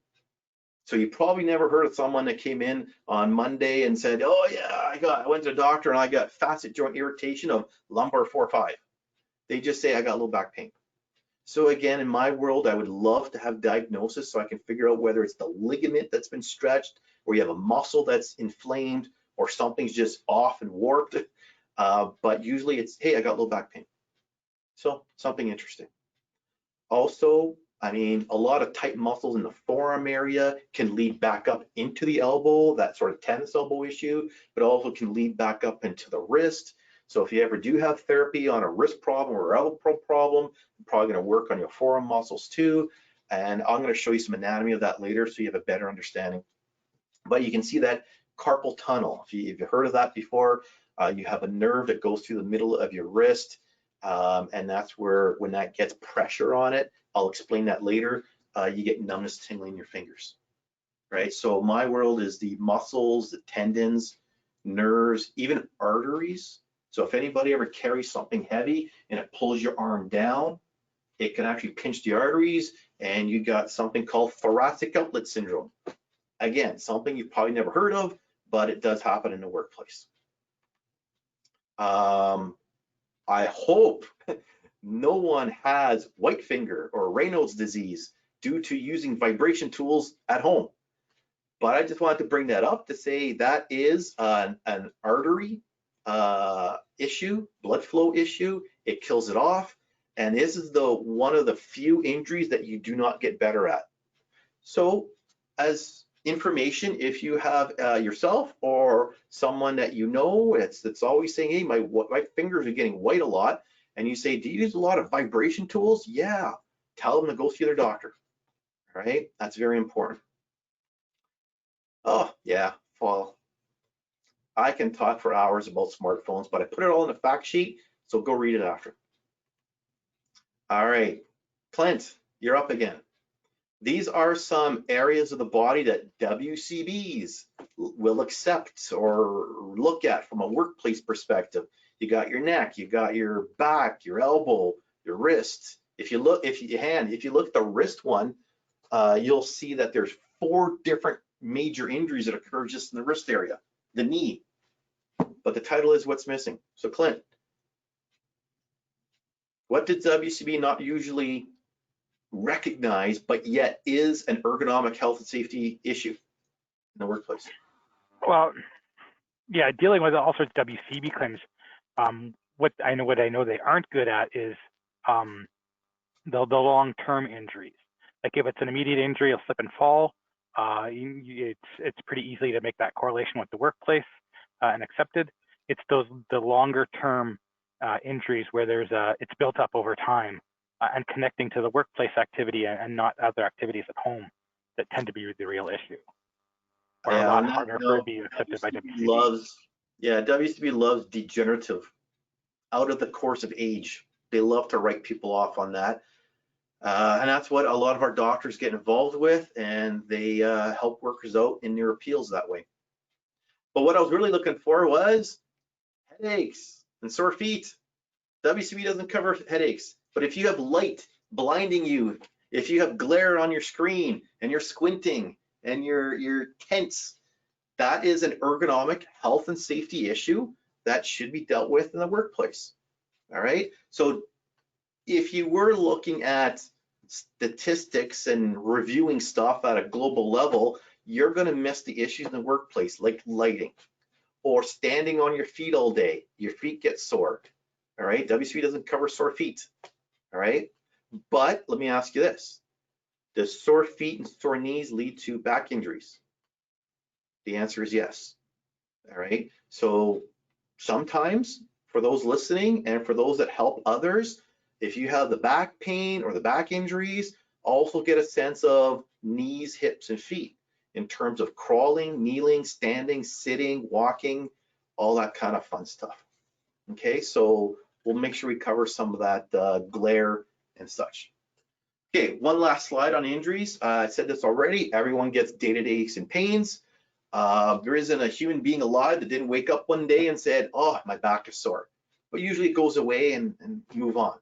So you probably never heard of someone that came in on Monday and said, oh yeah, I went to the doctor and I got facet joint irritation of lumbar 4 or 5. They just say I got low back pain. So again, in my world, I would love to have diagnosis so I can figure out whether it's the ligament that's been stretched, or you have a muscle that's inflamed, or something's just off and warped. But usually it's, hey, I got low back pain. So something interesting. Also, I mean, a lot of tight muscles in the forearm area can lead back up into the elbow, that sort of tennis elbow issue, but also can lead back up into the wrist. So if you ever do have therapy on a wrist problem or elbow problem, you're probably going to work on your forearm muscles too. And I'm going to show you some anatomy of that later so you have a better understanding. But you can see that carpal tunnel. If you've heard of that before, you have a nerve that goes through the middle of your wrist. And that's where, when that gets pressure on it, I'll explain that later, you get numbness, tingling in your fingers, right? So my world is the muscles, the tendons, nerves, even arteries. So if anybody ever carries something heavy and it pulls your arm down, it can actually pinch the arteries, and you got something called thoracic outlet syndrome. Again, something you've probably never heard of, but it does happen in the workplace. I hope no one has white finger or Raynaud's disease due to using vibration tools at home. But I just wanted to bring that up to say that is an artery issue, blood flow issue. It kills it off. And this is one of the few injuries that you do not get better at. So as information, if you have yourself or someone that you know, it's always saying, hey, my fingers are getting white a lot, and you say, do you use a lot of vibration tools? Yeah, tell them to go see their doctor. All right, that's very important. Oh yeah, well, I can talk for hours about smartphones, but I put it all in a fact sheet, so go read it after. All right, Clint, you're up again. These are some areas of the body that WCBs will accept or look at from a workplace perspective. You got your neck, you got your back, your elbow, your wrist. If you look at the wrist one, you'll see that there's 4 different major injuries that occur just in the wrist area, the knee. But the title is what's missing. So Clint, what did WCB not usually recognize, but yet is an ergonomic health and safety issue in the workplace? Well, yeah, dealing with all sorts of WCB claims. What I know they aren't good at is the long-term injuries. Like if it's an immediate injury, a slip and fall, it's pretty easy to make that correlation with the workplace and accepted. It's the longer-term injuries where it's built up over time and connecting to the workplace activity and not other activities at home that tend to be the real issue. Or a lot harder for it to be accepted by WCB. WCB loves degenerative, out of the course of age. They love to write people off on that. And that's what a lot of our doctors get involved with, and they help workers out in their appeals that way. But what I was really looking for was headaches and sore feet. WCB doesn't cover headaches, but if you have light blinding you, if you have glare on your screen and you're squinting and you're tense, that is an ergonomic health and safety issue that should be dealt with in the workplace. All right, so if you were looking at statistics and reviewing stuff at a global level, you're going to miss the issues in the workplace, like lighting or standing on your feet all day. Your feet get sore. All right, WCB doesn't cover sore feet. All right, but let me ask you this: does sore feet and sore knees lead to back injuries? The answer is yes. All right, so sometimes for those listening and for those that help others, if you have the back pain or the back injuries, also get a sense of knees, hips, and feet in terms of crawling, kneeling, standing, sitting, walking, all that kind of fun stuff. Okay, so we'll make sure we cover some of that glare and such. Okay, one last slide on injuries. I said this already, everyone gets day-to-day aches and pains. There isn't a human being alive that didn't wake up one day and said, oh, my back is sore. But usually it goes away and move on.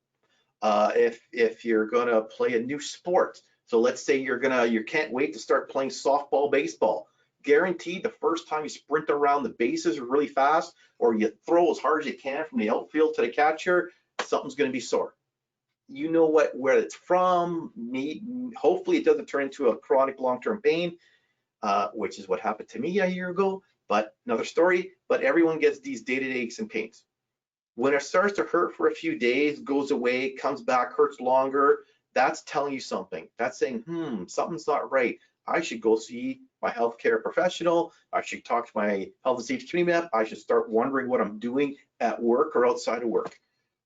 If you're gonna play a new sport, so let's say you can't wait to start playing softball, baseball, guaranteed the first time you sprint around the bases really fast or you throw as hard as you can from the outfield to the catcher, something's gonna be sore. You know where it's from. Hopefully it doesn't turn into a chronic long-term pain, which is what happened to me a year ago, but another story. But everyone gets these day-to-day aches and pains. When it starts to hurt for a few days, goes away, comes back, hurts longer, that's telling you something. That's saying, something's not right. I should go see my healthcare professional. I should talk to my health and safety committee rep. I should start wondering what I'm doing at work or outside of work.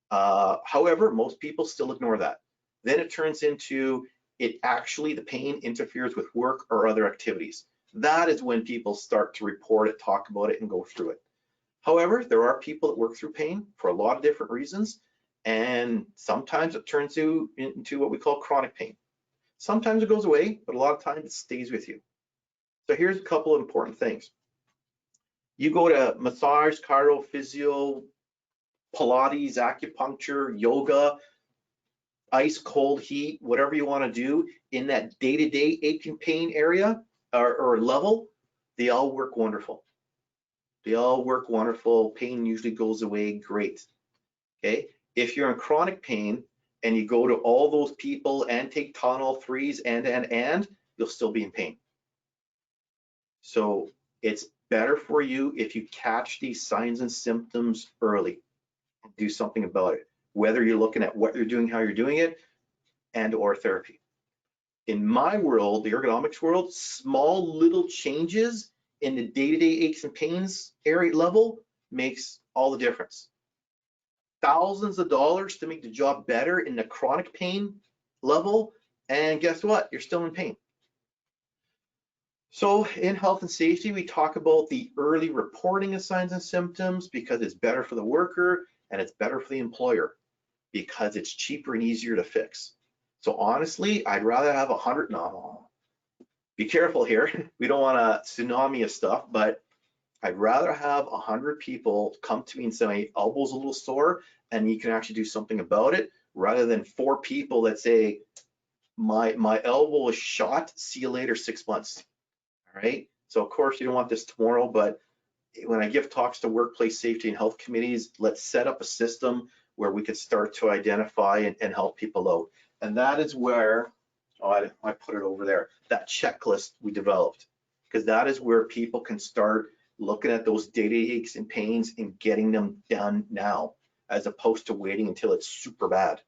However, most people still ignore that. Then it turns into the pain interferes with work or other activities. That is when people start to report it, talk about it, and go through it. However, there are people that work through pain for a lot of different reasons, and sometimes it turns into what we call chronic pain. Sometimes it goes away, but a lot of times it stays with you. So here's a couple of important things. You go to massage, chiro, physio, Pilates, acupuncture, yoga, ice, cold, heat, whatever you want to do in that day-to-day ache and pain area or level, they all work wonderful. They all work wonderful. Pain usually goes away great. Okay. If you're in chronic pain and you go to all those people and take Tylenol 3s and you'll still be in pain. So it's better for you if you catch these signs and symptoms early and do something about it, whether you're looking at what you're doing, how you're doing it, and or therapy. In my world, the ergonomics world, small little changes in the day-to-day aches and pains area level makes all the difference. Thousands of dollars to make the job better in the chronic pain level, and guess what? You're still in pain. So in health and safety, we talk about the early reporting of signs and symptoms because it's better for the worker and it's better for the employer because it's cheaper and easier to fix. So honestly, I'd rather have 100, no, be careful here. We don't want a tsunami of stuff, but I'd rather have 100 people come to me and say, my elbow's a little sore and you can actually do something about it, rather than 4 people that say, my elbow is shot, see you later, 6 months. All right. So of course you don't want this tomorrow, but when I give talks to workplace safety and health committees, let's set up a system where we could start to identify and help people out. And that is where, oh, I put it over there, that checklist we developed, because that is where people can start looking at those day-to-day aches and pains and getting them done now, as opposed to waiting until it's super bad.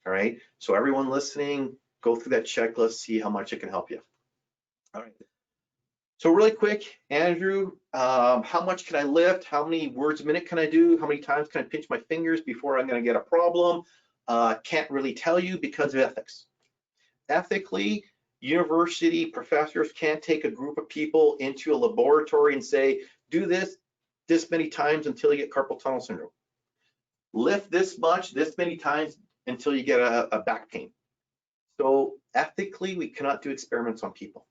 All right. So everyone listening, go through that checklist, see how much it can help you. All right. So really quick, Andrew, how much can I lift? How many words a minute can I do? How many times can I pinch my fingers before I'm going to get a problem? Can't really tell you because of ethics. Ethically, university professors can't take a group of people into a laboratory and say, do this many times until you get carpal tunnel syndrome. Lift this much, this many times until you get a back pain. So ethically, we cannot do experiments on people.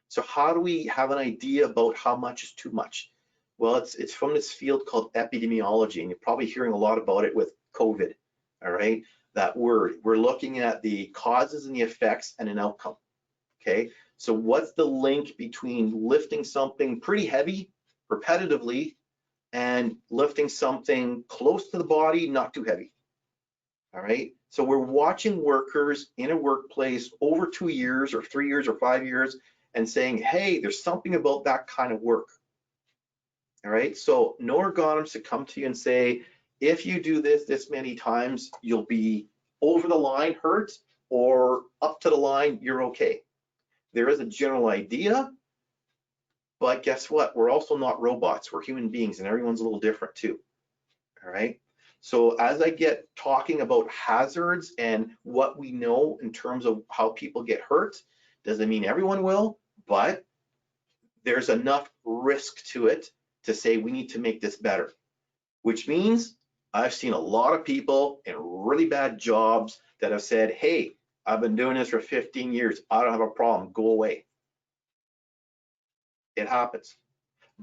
So how do we have an idea about how much is too much? Well, it's from this field called epidemiology, and you're probably hearing a lot about it with COVID, all right? That word, we're looking at the causes and the effects and an outcome, okay? So what's the link between lifting something pretty heavy repetitively and lifting something close to the body, not too heavy, all right? So we're watching workers in a workplace over 2 years or 3 years or 5 years and saying, hey, there's something about that kind of work. All right, so no ergonomists to come to you and say, if you do this many times, you'll be over the line hurt, or up to the line, you're okay. There is a general idea, but guess what? We're also not robots, we're human beings, and everyone's a little different too. All right, so as I get talking about hazards and what we know in terms of how people get hurt, doesn't mean everyone will, but there's enough risk to it to say we need to make this better, which means I've seen a lot of people in really bad jobs that have said, hey, I've been doing this for 15 years. I don't have a problem. Go away. It happens.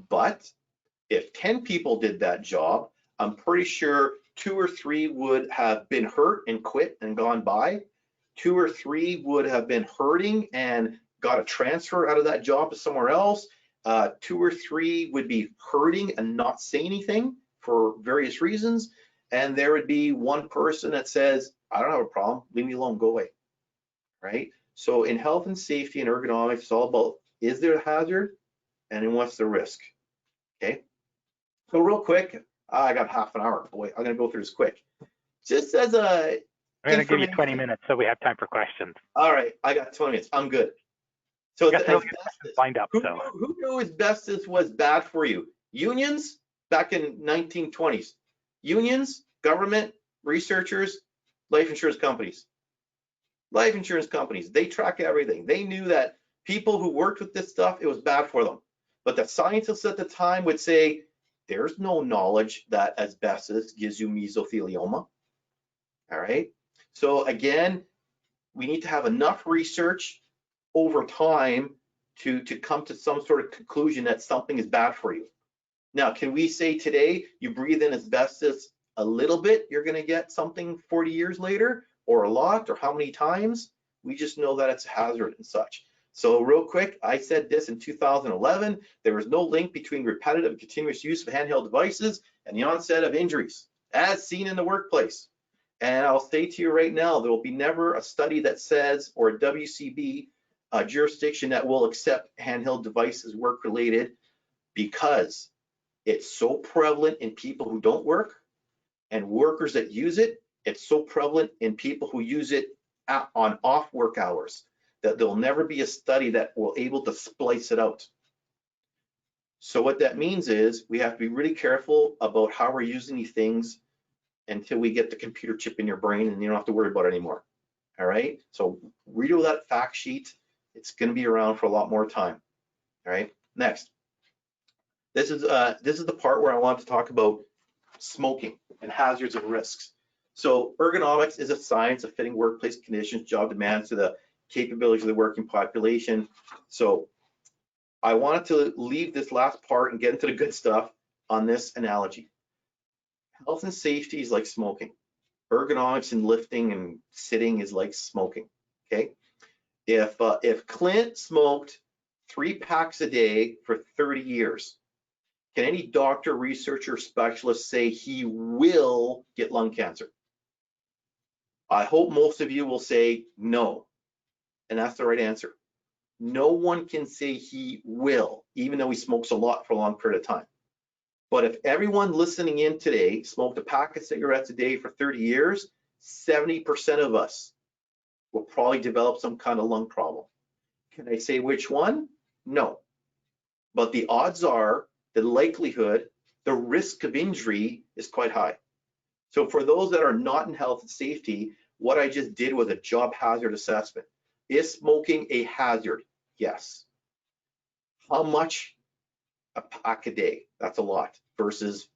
But if 10 people did that job, I'm pretty sure 2 or 3 would have been hurt and quit and gone by. 2 or 3 would have been hurting and got a transfer out of that job to somewhere else. 2 or 3 would be hurting and not say anything for various reasons. And there would be 1 person that says, I don't have a problem, leave me alone, go away, right? So in health and safety and ergonomics, it's all about, is there a hazard and then what's the risk, okay? So real quick, I got half an hour, boy, I'm gonna go through this quick. Just as a I'm going to give you 20 minutes so we have time for questions. All right, I got 20 minutes. I'm good. So asbestos lined up. Who knew asbestos was bad for you? Unions back in 1920s. Unions, government, researchers, life insurance companies. Life insurance companies, they track everything. They knew that people who worked with this stuff, it was bad for them. But the scientists at the time would say, there's no knowledge that asbestos gives you mesothelioma. All right. So again, we need to have enough research over time to come to some sort of conclusion that something is bad for you. Now, can we say today you breathe in asbestos a little bit, you're going to get something 40 years later, or a lot, or how many times? We just know that it's a hazard and such. So real quick, I said this in 2011, there was no link between repetitive and continuous use of handheld devices and the onset of injuries, as seen in the workplace. And I'll say to you right now, there will be never a study that says, or a WCB jurisdiction that will accept handheld devices work-related, because it's so prevalent in people who don't work and workers that use it. It's so prevalent in people who use it on off work hours that there'll never be a study that will able to splice it out. So what that means is we have to be really careful about how we're using these things until we get the computer chip in your brain and you don't have to worry about it anymore. All right, so read all that fact sheet. It's going to be around for a lot more time. All right, next. This is the part where I want to talk about smoking and hazards and risks. So ergonomics is a science of fitting workplace conditions, job demands to the capabilities of the working population. So I wanted to leave this last part and get into the good stuff on this analogy. Health and safety is like smoking. Ergonomics and lifting and sitting is like smoking, okay? If Clint smoked 3 packs a day for 30 years, can any doctor, researcher, specialist say he will get lung cancer? I hope most of you will say no, and that's the right answer. No one can say he will, even though he smokes a lot for a long period of time. But if everyone listening in today smoked a pack of cigarettes a day for 30 years, 70% of us will probably develop some kind of lung problem. Can I say which one? No. But the odds are, the likelihood, the risk of injury is quite high. So for those that are not in health and safety, what I just did was a job hazard assessment. Is smoking a hazard? Yes. How much? A pack a day, that's a lot, versus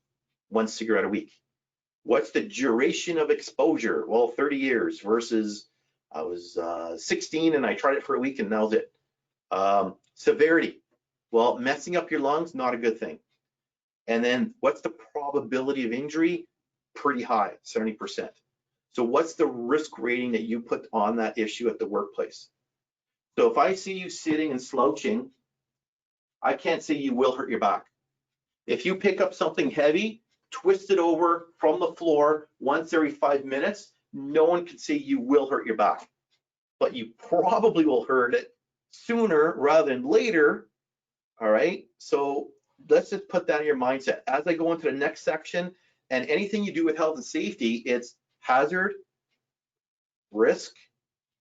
1 cigarette a week. What's the duration of exposure? Well, 30 years versus I was 16 and I tried it for a week and that was it. Severity, well, messing up your lungs, not a good thing. And then what's the probability of injury? Pretty high, 70%. So what's the risk rating that you put on that issue at the workplace? So if I see you sitting and slouching, I can't say you will hurt your back. If you pick up something heavy, twist it over from the floor once every 5 minutes, no one can say you will hurt your back, but you probably will hurt it sooner rather than later. All right, so let's just put that in your mindset. As I go into the next section, and anything you do with health and safety, it's hazard, risk,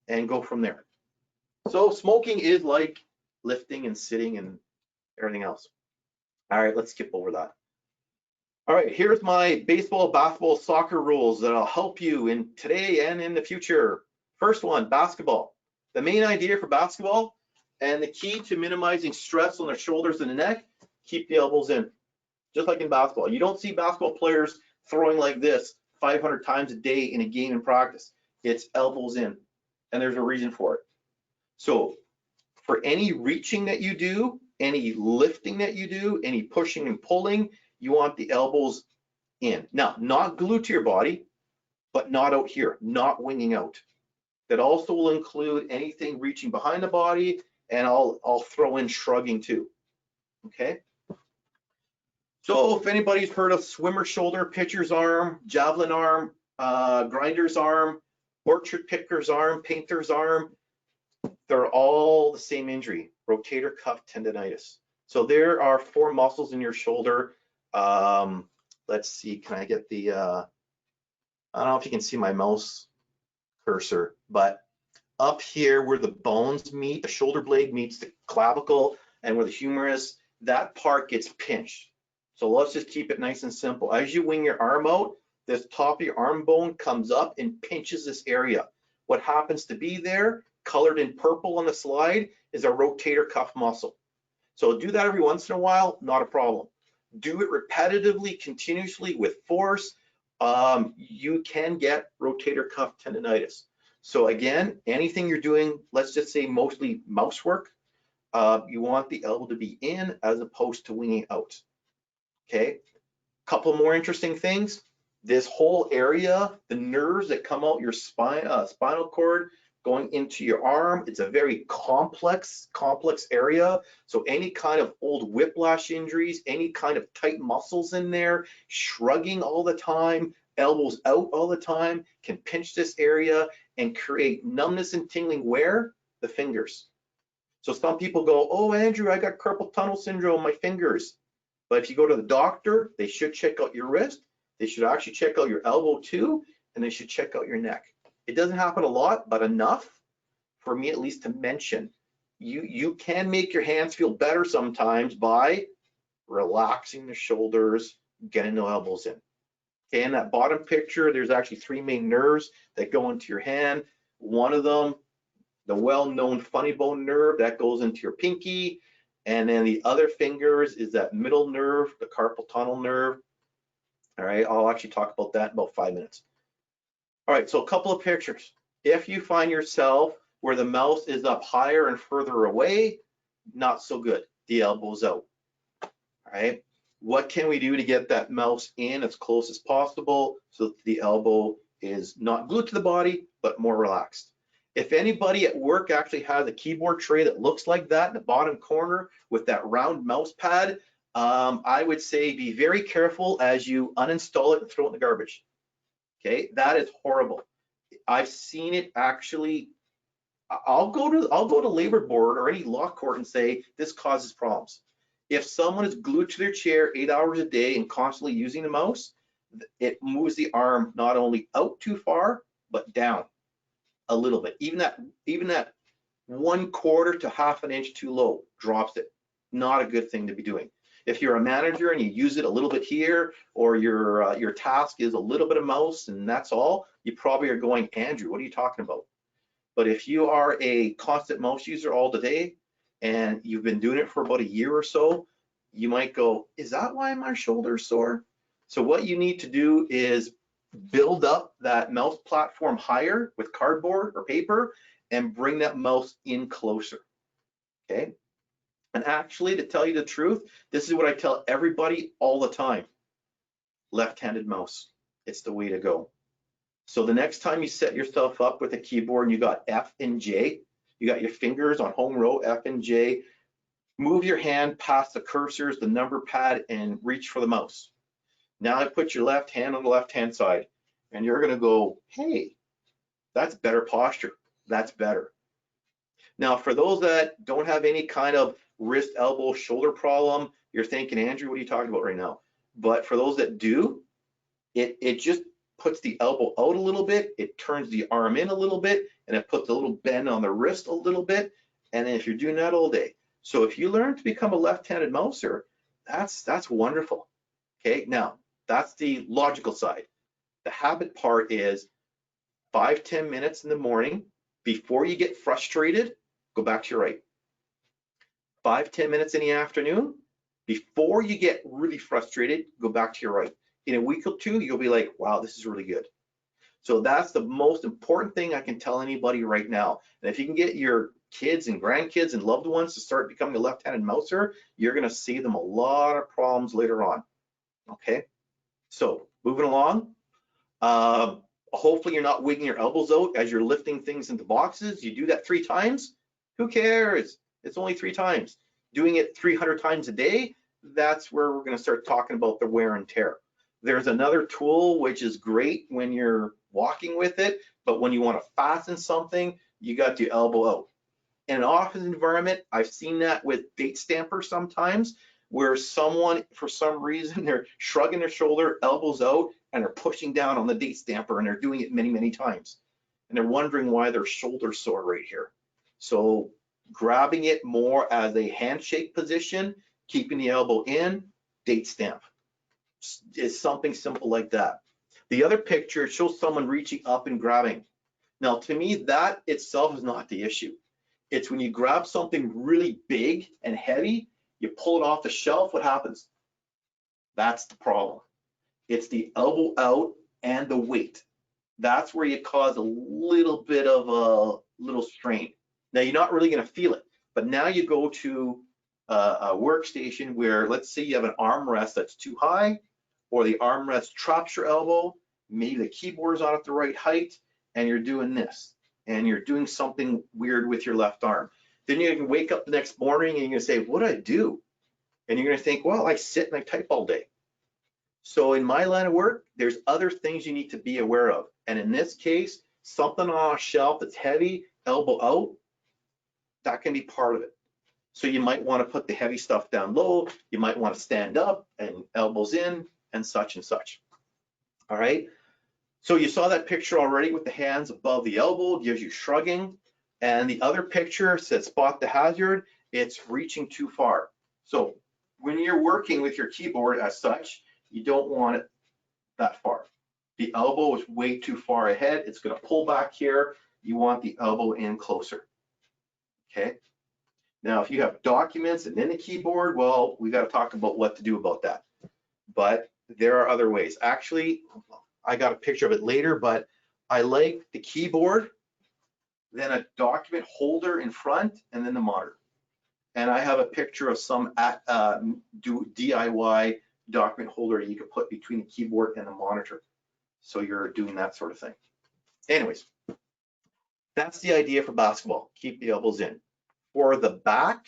and go from there. So smoking is like lifting and sitting and everything else. All right, let's skip over that. All right, here's my baseball, basketball, soccer rules that'll help you in today and in the future. First one, basketball. The main idea for basketball and the key to minimizing stress on the shoulders and the neck, keep the elbows in, just like in basketball. You don't see basketball players throwing like this 500 times a day in a game in practice. It's elbows in, and there's a reason for it. So for any reaching that you do, any lifting that you do, any pushing and pulling, you want the elbows in. Now, not glued to your body, but not out here, not winging out. That also will include anything reaching behind the body, and I'll throw in shrugging too, okay? So if anybody's heard of swimmer shoulder, pitcher's arm, javelin arm, grinder's arm, orchard picker's arm, painter's arm, they're all the same injury, rotator cuff tendonitis. So there are 4 muscles in your shoulder. Let's see, can I get the, I don't know if you can see my mouse cursor, but up here where the bones meet, the shoulder blade meets the clavicle and where the humerus, that part gets pinched. So let's just keep it nice and simple. As you wing your arm out, this top of your arm bone comes up and pinches this area. What happens to be there, colored in purple on the slide, is a rotator cuff muscle. So do that every once in a while, not a problem. Do it repetitively, continuously with force. You can get rotator cuff tendonitis. So again, anything you're doing, let's just say mostly mouse work, you want the elbow to be in as opposed to winging out. Okay, couple more interesting things. This whole area, the nerves that come out your spine, spinal cord going into your arm, it's a very complex area. So any kind of old whiplash injuries, any kind of tight muscles in there, shrugging all the time, elbows out all the time, can pinch this area and create numbness and tingling where? The fingers. So some people go, oh, Andrew, I got carpal tunnel syndrome, my fingers. But if you go to the doctor, they should check out your wrist. They should actually check out your elbow too, and they should check out your neck. It doesn't happen a lot, but enough for me at least to mention. You can make your hands feel better sometimes by relaxing the shoulders, getting the elbows in. Okay, in that bottom picture, there's actually 3 main nerves that go into your hand. One of them, the well-known funny bone nerve, that goes into your pinky. And then the other fingers is that middle nerve, the carpal tunnel nerve. All right, I'll actually talk about that in about 5 minutes. All right, so a couple of pictures. If you find yourself where the mouse is up higher and further away, not so good. The elbow's out. All right, what can we do to get that mouse in as close as possible so that the elbow is not glued to the body, but more relaxed? If anybody at work actually has a keyboard tray that looks like that in the bottom corner with that round mouse pad, I would say be very careful as you uninstall it and throw it in the garbage. Okay, that is horrible. I've seen it actually. I'll go to labor board or any law court and say this causes problems. If someone is glued to their chair 8 hours a day and constantly using the mouse, it moves the arm not only out too far, but down a little bit. Even that 1/4 to ½ an inch too low drops it. Not a good thing to be doing. If you're a manager and you use it a little bit here, or your task is a little bit of mouse and that's all, you probably are going, Andrew, what are you talking about? But if you are a constant mouse user all the day and you've been doing it for about a year or so, you might go, is that why my shoulder's sore? So what you need to do is build up that mouse platform higher with cardboard or paper and bring that mouse in closer, okay? And actually, to tell you the truth, this is what I tell everybody all the time. Left-handed mouse, it's the way to go. So the next time you set yourself up with a keyboard and you got F and J, you got your fingers on home row, F and J, move your hand past the cursors, the number pad, and reach for the mouse. Now put your left hand on the left-hand side, and you're gonna go, hey, that's better posture, that's better. Now, for those that don't have any kind of wrist, elbow, shoulder problem, you're thinking, Andrew, what are you talking about right now? But for those that do, it just puts the elbow out a little bit, it turns the arm in a little bit, and it puts a little bend on the wrist a little bit. And then if you're doing that all day, so if you learn to become a left-handed mouser, that's wonderful. Okay, now that's the logical side. The habit part is 5-10 minutes in the morning before you get frustrated, go back to your right. 5-10 minutes in the afternoon before you get really frustrated, go back to your right. In a week or two, you'll be like, wow, this is really good. So that's the most important thing I can tell anybody right now. And if you can get your kids and grandkids and loved ones to start becoming a left-handed mouser, you're gonna save them a lot of problems later on, okay? So moving along, hopefully you're not wigging your elbows out as you're lifting things into boxes. You do that 3 times, who cares? It's only 3 times. Doing it 300 times a day, that's where we're gonna start talking about the wear and tear. There's another tool which is great when you're walking with it, but when you want to fasten something, you got the elbow out. In an office environment, I've seen that with date stampers sometimes, where someone, for some reason, they're shrugging their shoulder, elbows out, and they're pushing down on the date stamper, and they're doing it many, many times. And they're wondering why their shoulder's sore right here. So grabbing it more as a handshake position, keeping the elbow in, date stamp. Is something simple like that. The other picture shows someone reaching up and grabbing. Now, to me, that itself is not the issue. It's when you grab something really big and heavy, you pull it off the shelf, what happens? That's the problem. It's the elbow out and the weight. That's where you cause a little bit of a little strain. Now, you're not really going to feel it, but now you go to a workstation where, let's say you have an armrest that's too high, or the armrest traps your elbow, maybe the keyboard is not at the right height, and you're doing this, and you're doing something weird with your left arm. Then you can wake up the next morning and you're gonna say, what did I do? And you're gonna think, well, I sit and I type all day. So in my line of work, there's other things you need to be aware of. And in this case, something on a shelf that's heavy, elbow out, that can be part of it. So you might want to put the heavy stuff down low. You might want to stand up and elbows in and such and such. All right. So you saw that picture already with the hands above the elbow, gives you shrugging. And the other picture says spot the hazard. It's reaching too far. So when you're working with your keyboard as such, you don't want it that far. The elbow is way too far ahead. It's going to pull back here. You want the elbow in closer. Okay. Now, if you have documents and then the keyboard, well, we got to talk about what to do about that. But there are other ways. Actually, I got a picture of it later, but I like the keyboard, then a document holder in front, and then the monitor. And I have a picture of some DIY document holder you can put between the keyboard and the monitor. So you're doing that sort of thing. Anyways, that's the idea for basketball. Keep the elbows in. For the back,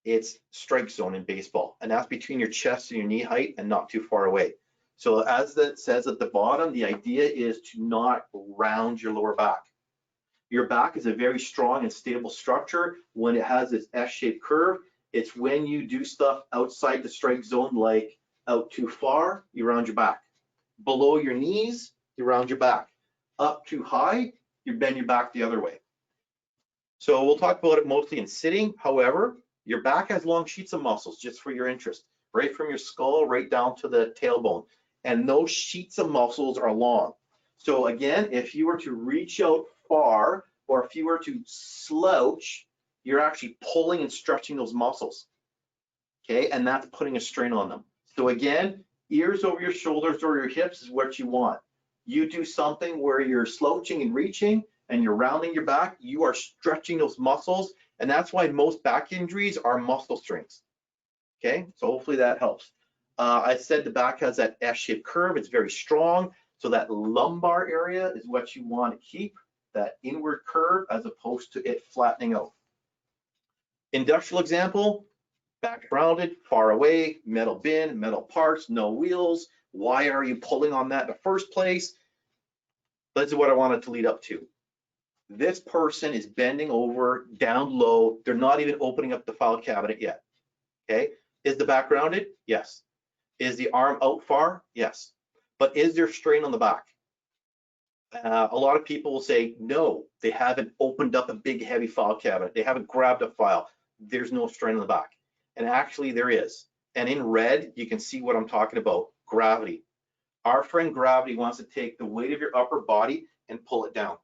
it's strike zone in baseball, and that's between your chest and your knee height and not too far away. So as that says at the bottom, the idea is to not round your lower back. Your back is a very strong and stable structure. When it has this S-shaped curve, it's when you do stuff outside the strike zone, like out too far, you round your back. Below your knees, you round your back. Up too high, you bend your back the other way. So we'll talk about it mostly in sitting. However, your back has long sheets of muscles, just for your interest, right from your skull right down to the tailbone. And those sheets of muscles are long. So again, if you were to reach out far, or if you were to slouch, you're actually pulling and stretching those muscles. Okay, and that's putting a strain on them. So again, ears over your shoulders or your hips is what you want. You do something where you're slouching and reaching and you're rounding your back, you are stretching those muscles, and that's why most back injuries are muscle strains. Okay, so hopefully that helps. I said the back has that S-shaped curve, it's very strong, so that lumbar area is what you want to keep, that inward curve, as opposed to it flattening out. Industrial example, back rounded, far away, metal bin, metal parts, no wheels. Why are you pulling on that in the first place? This is what I wanted to lead up to. This person is bending over, down low. They're not even opening up the file cabinet yet. Okay, is the back rounded? Yes. Is the arm out far? Yes. But is there strain on the back? A lot of people will say, no, they haven't opened up a big heavy file cabinet. They haven't grabbed a file. There's no strain on the back. And actually there is. And in red, you can see what I'm talking about, gravity. Our friend gravity wants to take the weight of your upper body and pull it down.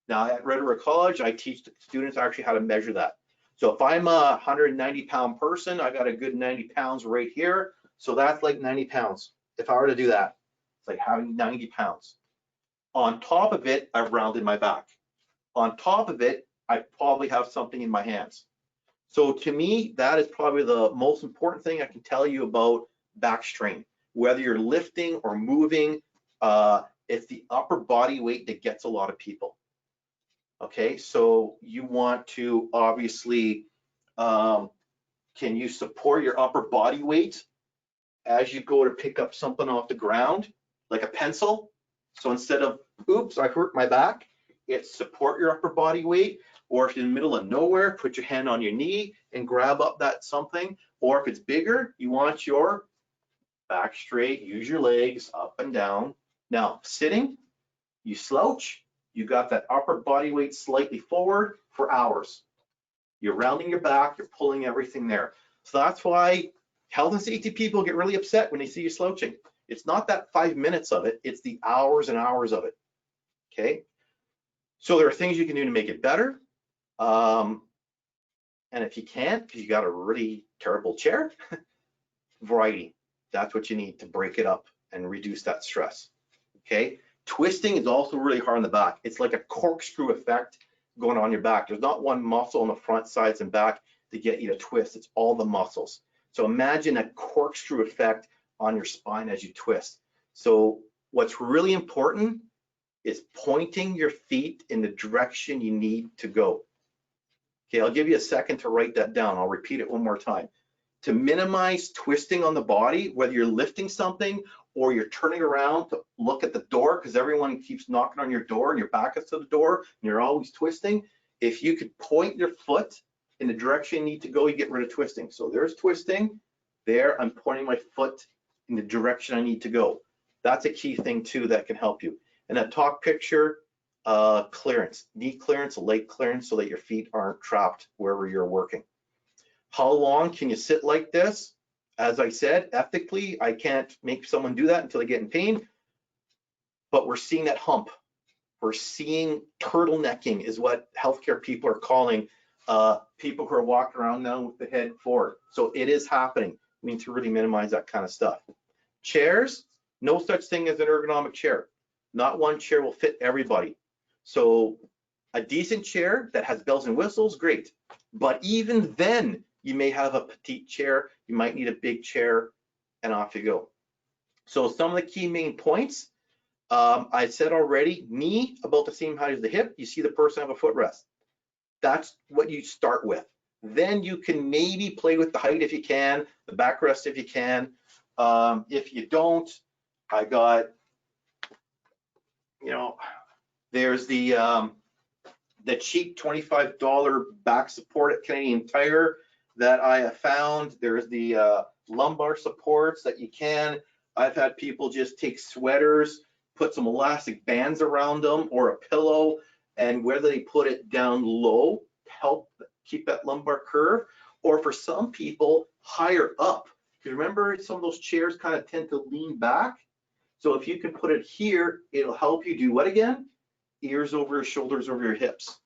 Now at Red River College, I teach the students actually how to measure that. So if I'm a 190-pound person, I got a good 90 pounds right here. So that's like 90 pounds. If I were to do that, it's like having 90 pounds. On top of it, I've rounded my back. On top of it, I probably have something in my hands. So to me, that is probably the most important thing I can tell you about back strain. Whether you're lifting or moving, it's the upper body weight that gets a lot of people. Okay, so you want to obviously, can you support your upper body weight as you go to pick up something off the ground, like a pencil? So instead of, oops, I hurt my back, it's support your upper body weight. Or if you're in the middle of nowhere, put your hand on your knee and grab up that something. Or if it's bigger, you want your back straight, use your legs up and down. Now, sitting, you slouch, you got that upper body weight slightly forward for hours. You're rounding your back, you're pulling everything there. So that's why health and safety people get really upset when they see you slouching. It's not that 5 minutes of it, it's the hours and hours of it, okay? So there are things you can do to make it better. And if you can't, because you got a really terrible chair, variety, that's what you need to break it up and reduce that stress, okay? Twisting is also really hard on the back. It's like a corkscrew effect going on your back. There's not one muscle on the front, sides, and back to get you to twist. It's all the muscles. So imagine a corkscrew effect on your spine as you twist. So what's really important is pointing your feet in the direction you need to go. Okay, I'll give you a second to write that down. I'll repeat it one more time. To minimize twisting on the body, whether you're lifting something or you're turning around to look at the door, because everyone keeps knocking on your door and your back is to the door and you're always twisting. If you could point your foot in the direction you need to go, you get rid of twisting. So there's twisting. There, I'm pointing my foot in the direction I need to go. That's a key thing too that can help you. And that top picture, clearance, knee clearance, leg clearance, so that your feet aren't trapped wherever you're working. How long can you sit like this? As I said, ethically, I can't make someone do that until they get in pain, but we're seeing that hump. We're seeing turtlenecking is what healthcare people are calling people who are walking around now with the head forward. So it is happening. We need to really minimize that kind of stuff. Chairs, no such thing as an ergonomic chair. Not one chair will fit everybody. So a decent chair that has bells and whistles, great. But even then, you may have a petite chair, you might need a big chair, and off you go. So some of the key main points, I said already, knee about the same height as the hip. You see the person have a footrest. That's what you start with. Then you can maybe play with the height if you can, the backrest if you can. If you don't, I got, you know, there's the cheap $25 back support at Canadian Tire that I have found. There's the lumbar supports that you can. I've had people just take sweaters, put some elastic bands around them or a pillow, and whether they put it down low to help keep that lumbar curve, or for some people higher up. Because remember, some of those chairs kind of tend to lean back. So if you can put it here, it'll help you do what again? Ears over your shoulders, over your hips.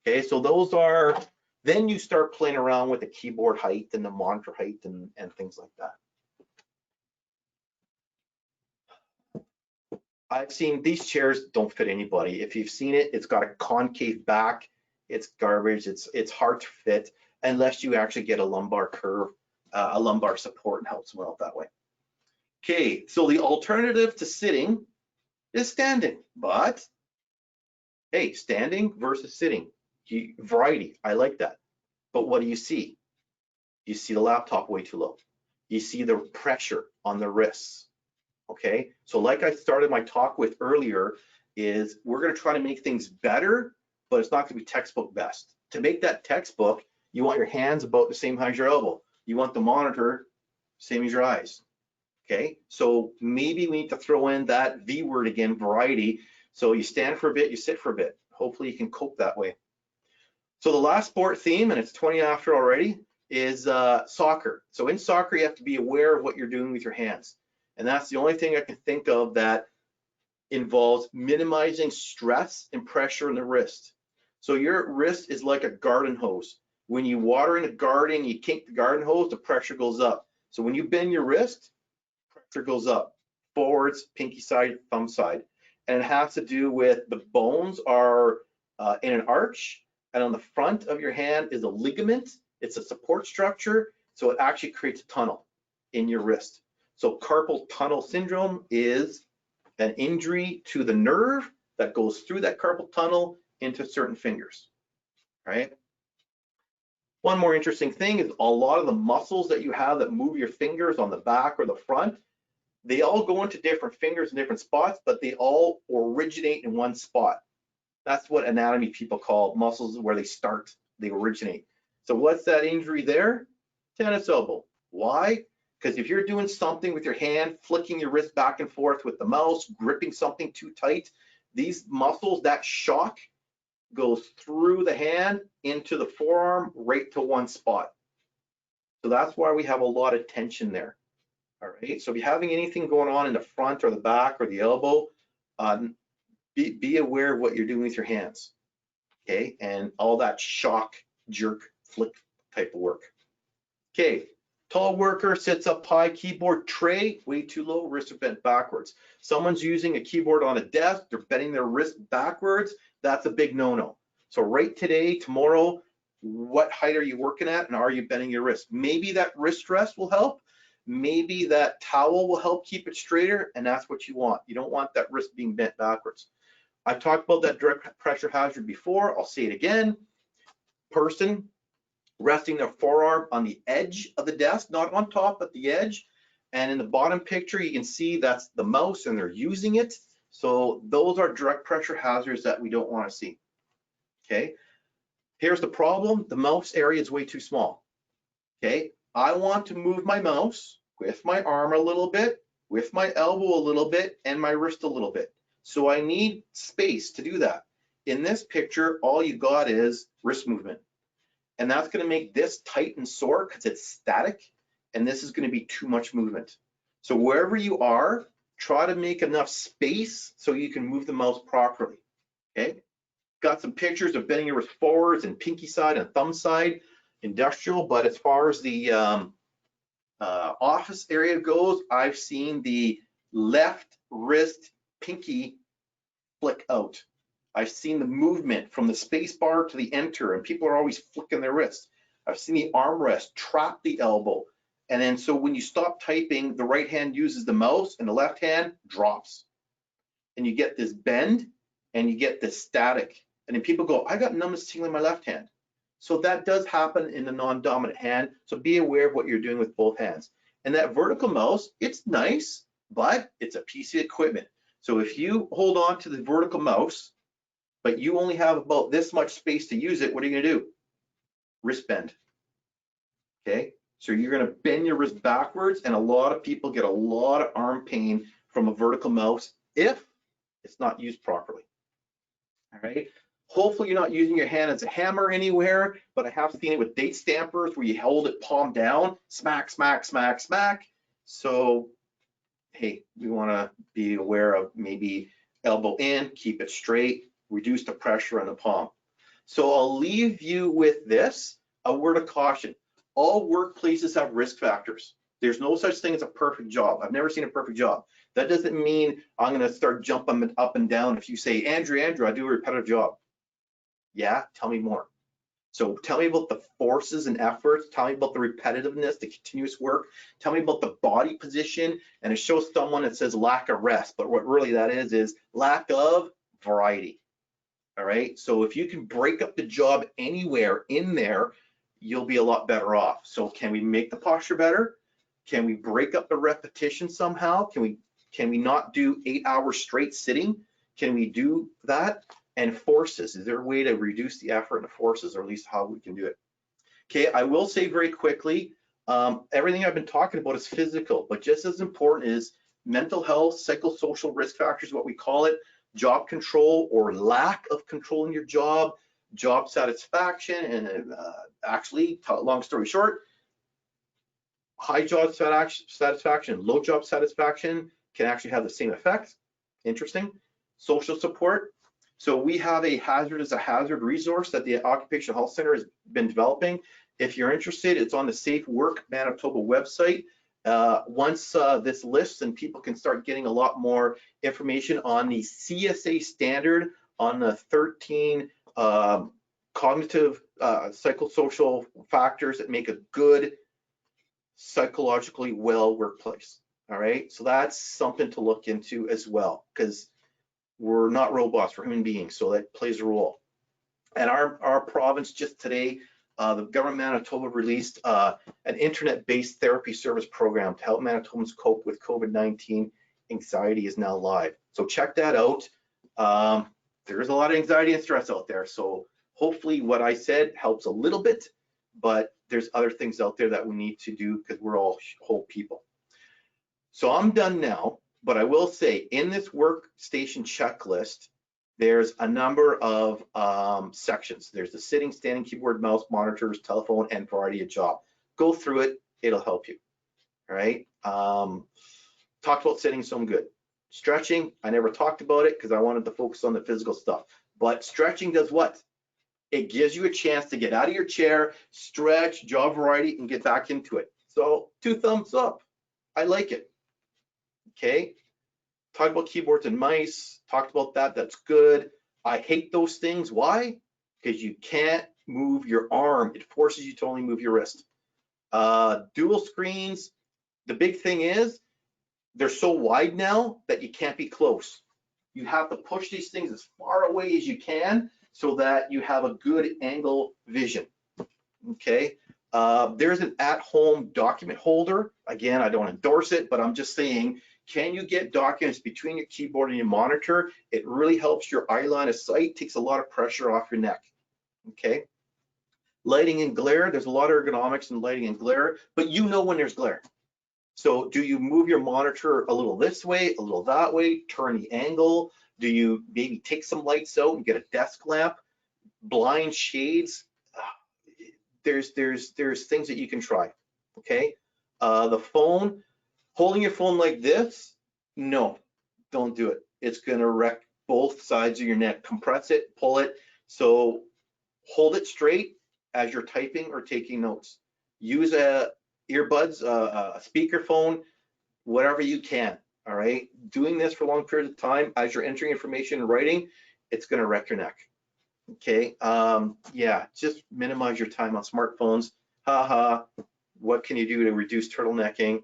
Okay, so those are, then you start playing around with the keyboard height and the monitor height and things like that. I've seen these chairs don't fit anybody. If you've seen it, it's got a concave back. It's garbage. It's hard to fit unless you actually get a lumbar curve, a lumbar support, and help someone out that way. Okay, so the alternative to sitting is standing, but hey, standing versus sitting, variety, I like that. But what do you see? You see the laptop way too low. You see the pressure on the wrists. Okay, so like I started my talk with earlier, is we're going to try to make things better, but it's not going to be textbook best. To make that textbook, you want your hands about the same height as your elbow. You want the monitor same as your eyes. Okay, so maybe we need to throw in that V word again, variety. So you stand for a bit, you sit for a bit. Hopefully you can cope that way. So the last sport theme, and it's 20 after already, is soccer. So in soccer, you have to be aware of what you're doing with your hands. And that's the only thing I can think of that involves minimizing stress and pressure in the wrist. So your wrist is like a garden hose. When you water in a garden, you kink the garden hose, the pressure goes up. So when you bend your wrist, pressure goes up, forwards, pinky side, thumb side. And it has to do with the bones are in an arch, and on the front of your hand is a ligament. It's a support structure, so it actually creates a tunnel in your wrist. So carpal tunnel syndrome is an injury to the nerve that goes through that carpal tunnel into certain fingers, right? One more interesting thing is a lot of the muscles that you have that move your fingers on the back or the front, they all go into different fingers in different spots, but they all originate in one spot. That's what anatomy people call muscles where they start, they originate. So what's that injury there? Tennis elbow. Why? Because if you're doing something with your hand, flicking your wrist back and forth with the mouse, gripping something too tight, these muscles, that shock goes through the hand into the forearm right to one spot. So that's why we have a lot of tension there. All right, so if you're having anything going on in the front or the back or the elbow, be aware of what you're doing with your hands, okay? And all that shock, jerk, flick type of work. Okay, tall worker sits up high, keyboard tray way too low, wrists are bent backwards. Someone's using a keyboard on a desk, they're bending their wrist backwards, that's a big no-no. So right today, tomorrow, what height are you working at, and are you bending your wrist? Maybe that wrist rest will help. Maybe that towel will help keep it straighter, and that's what you want. You don't want that wrist being bent backwards. I've talked about that direct pressure hazard before. I'll say it again. Person resting their forearm on the edge of the desk, not on top, but the edge. And in the bottom picture, you can see that's the mouse and they're using it. So those are direct pressure hazards that we don't want to see. Okay. Here's the problem, the mouse area is way too small. Okay, I want to move my mouse with my arm a little bit, with my elbow a little bit, and my wrist a little bit. So I need space to do that. In this picture, all you got is wrist movement. And that's gonna make this tight and sore because it's static, and this is gonna be too much movement. So wherever you are, try to make enough space so you can move the mouse properly, okay? Got some pictures of bending your wrist forwards and pinky side and thumb side, industrial, but as far as the office area goes, I've seen the left wrist pinky flick out. I've seen the movement from the space bar to the enter, and people are always flicking their wrists. I've seen the armrest trap the elbow. And then so when you stop typing, the right hand uses the mouse and the left hand drops. And you get this bend and you get this static. And then people go, I got numbness tingling in my left hand. So that does happen in the non-dominant hand. So be aware of what you're doing with both hands. And that vertical mouse, it's nice, but it's a piece of equipment. So if you hold on to the vertical mouse, but you only have about this much space to use it, what are you gonna do? Wrist bend, okay? So you're gonna bend your wrist backwards, and a lot of people get a lot of arm pain from a vertical mouse if it's not used properly, all right? Hopefully you're not using your hand as a hammer anywhere, but I have seen it with date stampers where you hold it palm down, smack, smack, smack, smack. So, hey, we wanna be aware of maybe elbow in, keep it straight, reduce the pressure on the palm. So I'll leave you with this, a word of caution. All workplaces have risk factors. There's no such thing as a perfect job. I've never seen a perfect job. That doesn't mean I'm gonna start jumping up and down if you say, Andrew, I do a repetitive job. Yeah, tell me more. So tell me about the forces and efforts, tell me about the repetitiveness, the continuous work, tell me about the body position, and it shows someone that says lack of rest, but what really that is lack of variety. All right, so if you can break up the job anywhere in there, you'll be a lot better off. So can we make the posture better? Can we break up the repetition somehow? Can we not do 8 hours straight sitting? Can we do that? And forces, is there a way to reduce the effort and the forces, or at least how we can do it? Okay, I will say very quickly, everything I've been talking about is physical, but just as important is mental health, psychosocial risk factors, what we call it, job control or lack of control in your job satisfaction, and actually, long story short, high job satisfaction, low job satisfaction can actually have the same effect. Interesting. Social support. So we have a hazard as a hazard resource that the Occupational Health Center has been developing. If you're interested, it's on the Safe Work Manitoba website. Once this lists and people can start getting a lot more information on the CSA standard on the 13 cognitive psychosocial factors that make a good psychologically well workplace. All right, so that's something to look into as well, because we're not robots, we're human beings, so that plays a role. And our province just today, the government of Manitoba released an internet-based therapy service program to help Manitobans cope with COVID-19. Anxiety is now live. So check that out. There's a lot of anxiety and stress out there. So hopefully what I said helps a little bit, but there's other things out there that we need to do because we're all whole people. So I'm done now, but I will say in this workstation checklist, there's a number of sections. There's the sitting, standing, keyboard, mouse, monitors, telephone, and variety of job. Go through it, it'll help you, all right? Talked about sitting, so I'm good. Stretching, I never talked about it because I wanted to focus on the physical stuff. But stretching does what? It gives you a chance to get out of your chair, stretch, job variety, and get back into it. So 2 thumbs up, I like it, okay? Talked about keyboards and mice, talked about that, that's good. I hate those things, why? Because you can't move your arm, it forces you to only move your wrist. Dual screens, the big thing is, they're so wide now that you can't be close. You have to push these things as far away as you can so that you have a good angle vision, okay? There's an at-home document holder. Again, I don't endorse it, but I'm just saying, can you get documents between your keyboard and your monitor? It really helps your eye line of sight, takes a lot of pressure off your neck, okay? Lighting and glare, there's a lot of ergonomics in lighting and glare, but you know when there's glare. So do you move your monitor a little this way, a little that way, turn the angle? Do you maybe take some lights out and get a desk lamp, blind shades? There's things that you can try, okay? The phone, holding your phone like this, no, don't do it. It's gonna wreck both sides of your neck. Compress it, pull it. So hold it straight as you're typing or taking notes. Use earbuds, a speakerphone, whatever you can, all right? Doing this for long periods of time as you're entering information and writing, it's gonna wreck your neck, okay? Yeah, just minimize your time on smartphones. Haha, what can you do to reduce turtlenecking?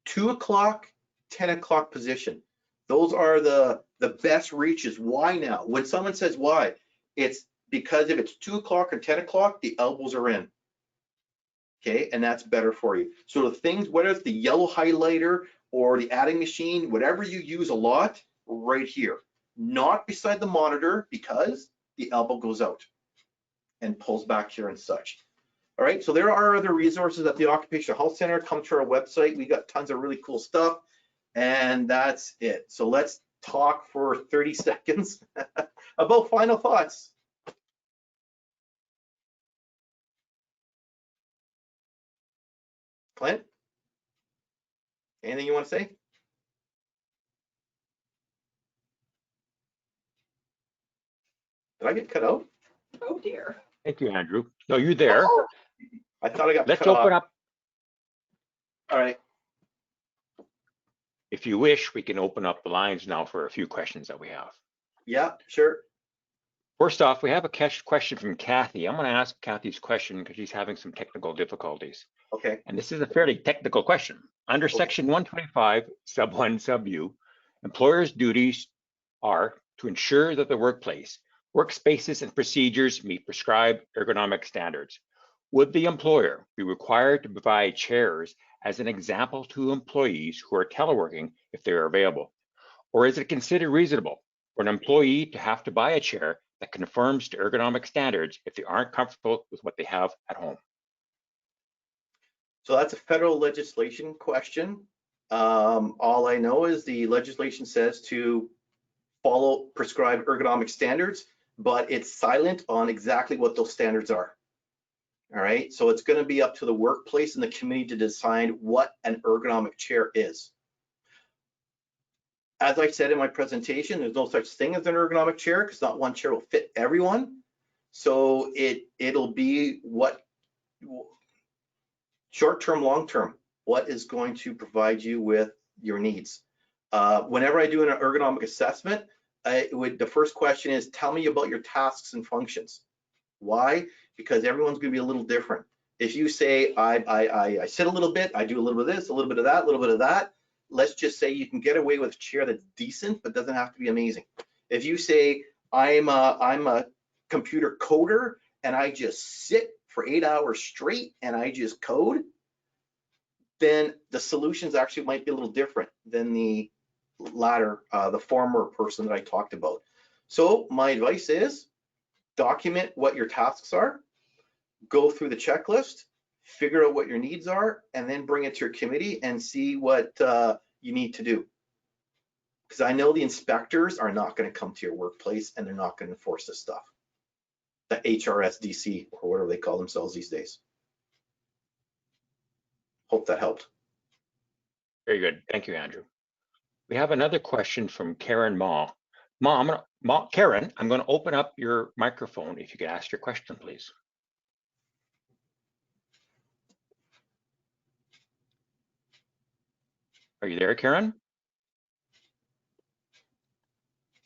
2 o'clock, 10 o'clock position. Those are the best reaches. Why now? When someone says why, it's because if it's 2 o'clock or 10 o'clock, the elbows are in. Okay, and that's better for you. So the things, whether it's the yellow highlighter or the adding machine, whatever you use a lot, right here. Not beside the monitor because the elbow goes out and pulls back here and such. All right, so there are other resources at the Occupational Health Center. Come to our website. We got tons of really cool stuff, and that's it. So let's talk for 30 seconds about final thoughts. Clint, anything you want to say? Did I get cut out? Oh dear. Thank you, Andrew. No, you're there. Oh, I thought I got Let's cut open off. up. All right. If you wish, we can open up the lines now for a few questions that we have. Yeah, sure. First off, we have a question from Kathy. I'm going to ask Kathy's question because she's having some technical difficulties. Okay. And this is a fairly technical question. Under Section 125, sub 1, sub U, employers' duties are to ensure that the workplace, workspaces, and procedures meet prescribed ergonomic standards. Would the employer be required to provide chairs as an example to employees who are teleworking if they are available? Or is it considered reasonable for an employee to have to buy a chair that conforms to ergonomic standards if they aren't comfortable with what they have at home? So that's a federal legislation question. All I know is the legislation says to follow prescribed ergonomic standards, but it's silent on exactly what those standards are. All right, so it's going to be up to the workplace and the committee to decide what an ergonomic chair is. As I said in my presentation, there's no such thing as an ergonomic chair because not one chair will fit everyone. So it'll be what short-term, long-term, what is going to provide you with your needs. Whenever I do an ergonomic assessment, the first question is, tell me about your tasks and functions. Why? Because everyone's going to be a little different. If you say, I sit a little bit, I do a little bit of this, a little bit of that, a little bit of that, let's just say you can get away with a chair that's decent, but doesn't have to be amazing. If you say, I'm a computer coder and I just sit for 8 hours straight and I just code, then the solutions actually might be a little different than the latter, the former person that I talked about. So my advice is document what your tasks are, go through the checklist, figure out what your needs are, and then bring it to your committee and see what you need to do. Because I know the inspectors are not going to come to your workplace and they're not going to enforce this stuff. The HRSDC or whatever they call themselves these days. Hope that helped. Very good. Thank you, Andrew. We have another question from Karen Ma. Karen, I'm going to open up your microphone if you could ask your question, please. Are you there, Karen?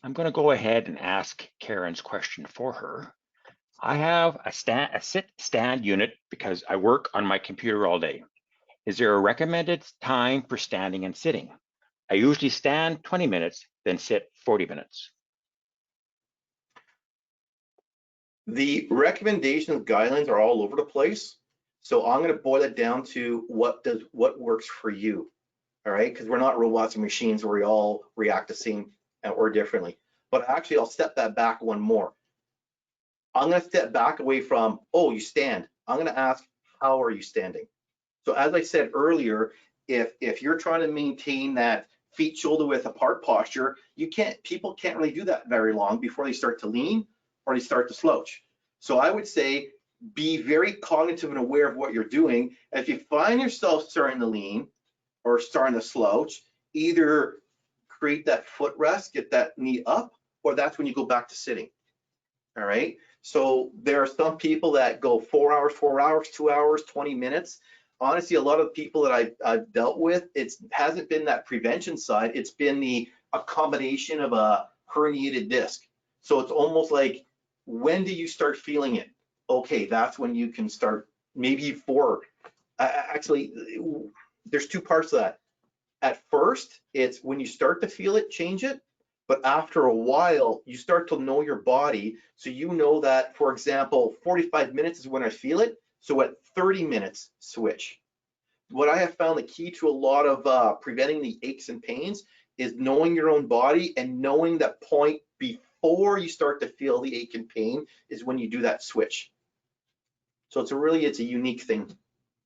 I'm going to go ahead and ask Karen's question for her. I have a sit-stand unit because I work on my computer all day. Is there a recommended time for standing and sitting? I usually stand 20 minutes, then sit 40 minutes. The recommendations guidelines are all over the place. So I'm going to boil it down to what works for you. All right, because we're not robots and machines where we all react the same or differently. But actually, I'll step that back one more. I'm going to step back away from, oh, you stand. I'm going to ask, how are you standing? So as I said earlier, if you're trying to maintain that feet shoulder width apart posture, people can't really do that very long before they start to lean or they start to slouch. So I would say be very cognitive and aware of what you're doing. If you find yourself starting to lean or starting to slouch, either create that footrest, get that knee up, or that's when you go back to sitting. All right. So there are some people that go 4 hours, 4 hours, 2 hours, 20 minutes. Honestly, a lot of people that I've dealt with, it hasn't been that prevention side. It's been the accommodation of a herniated disc. So it's almost like, when do you start feeling it? Okay, that's when you can start, maybe actually, there's two parts of that. At first, it's when you start to feel it, change it. But after a while, you start to know your body. So you know that, for example, 45 minutes is when I feel it. So at 30 minutes, switch. What I have found the key to a lot of preventing the aches and pains is knowing your own body, and knowing that point before you start to feel the ache and pain is when you do that switch. So it's a unique thing,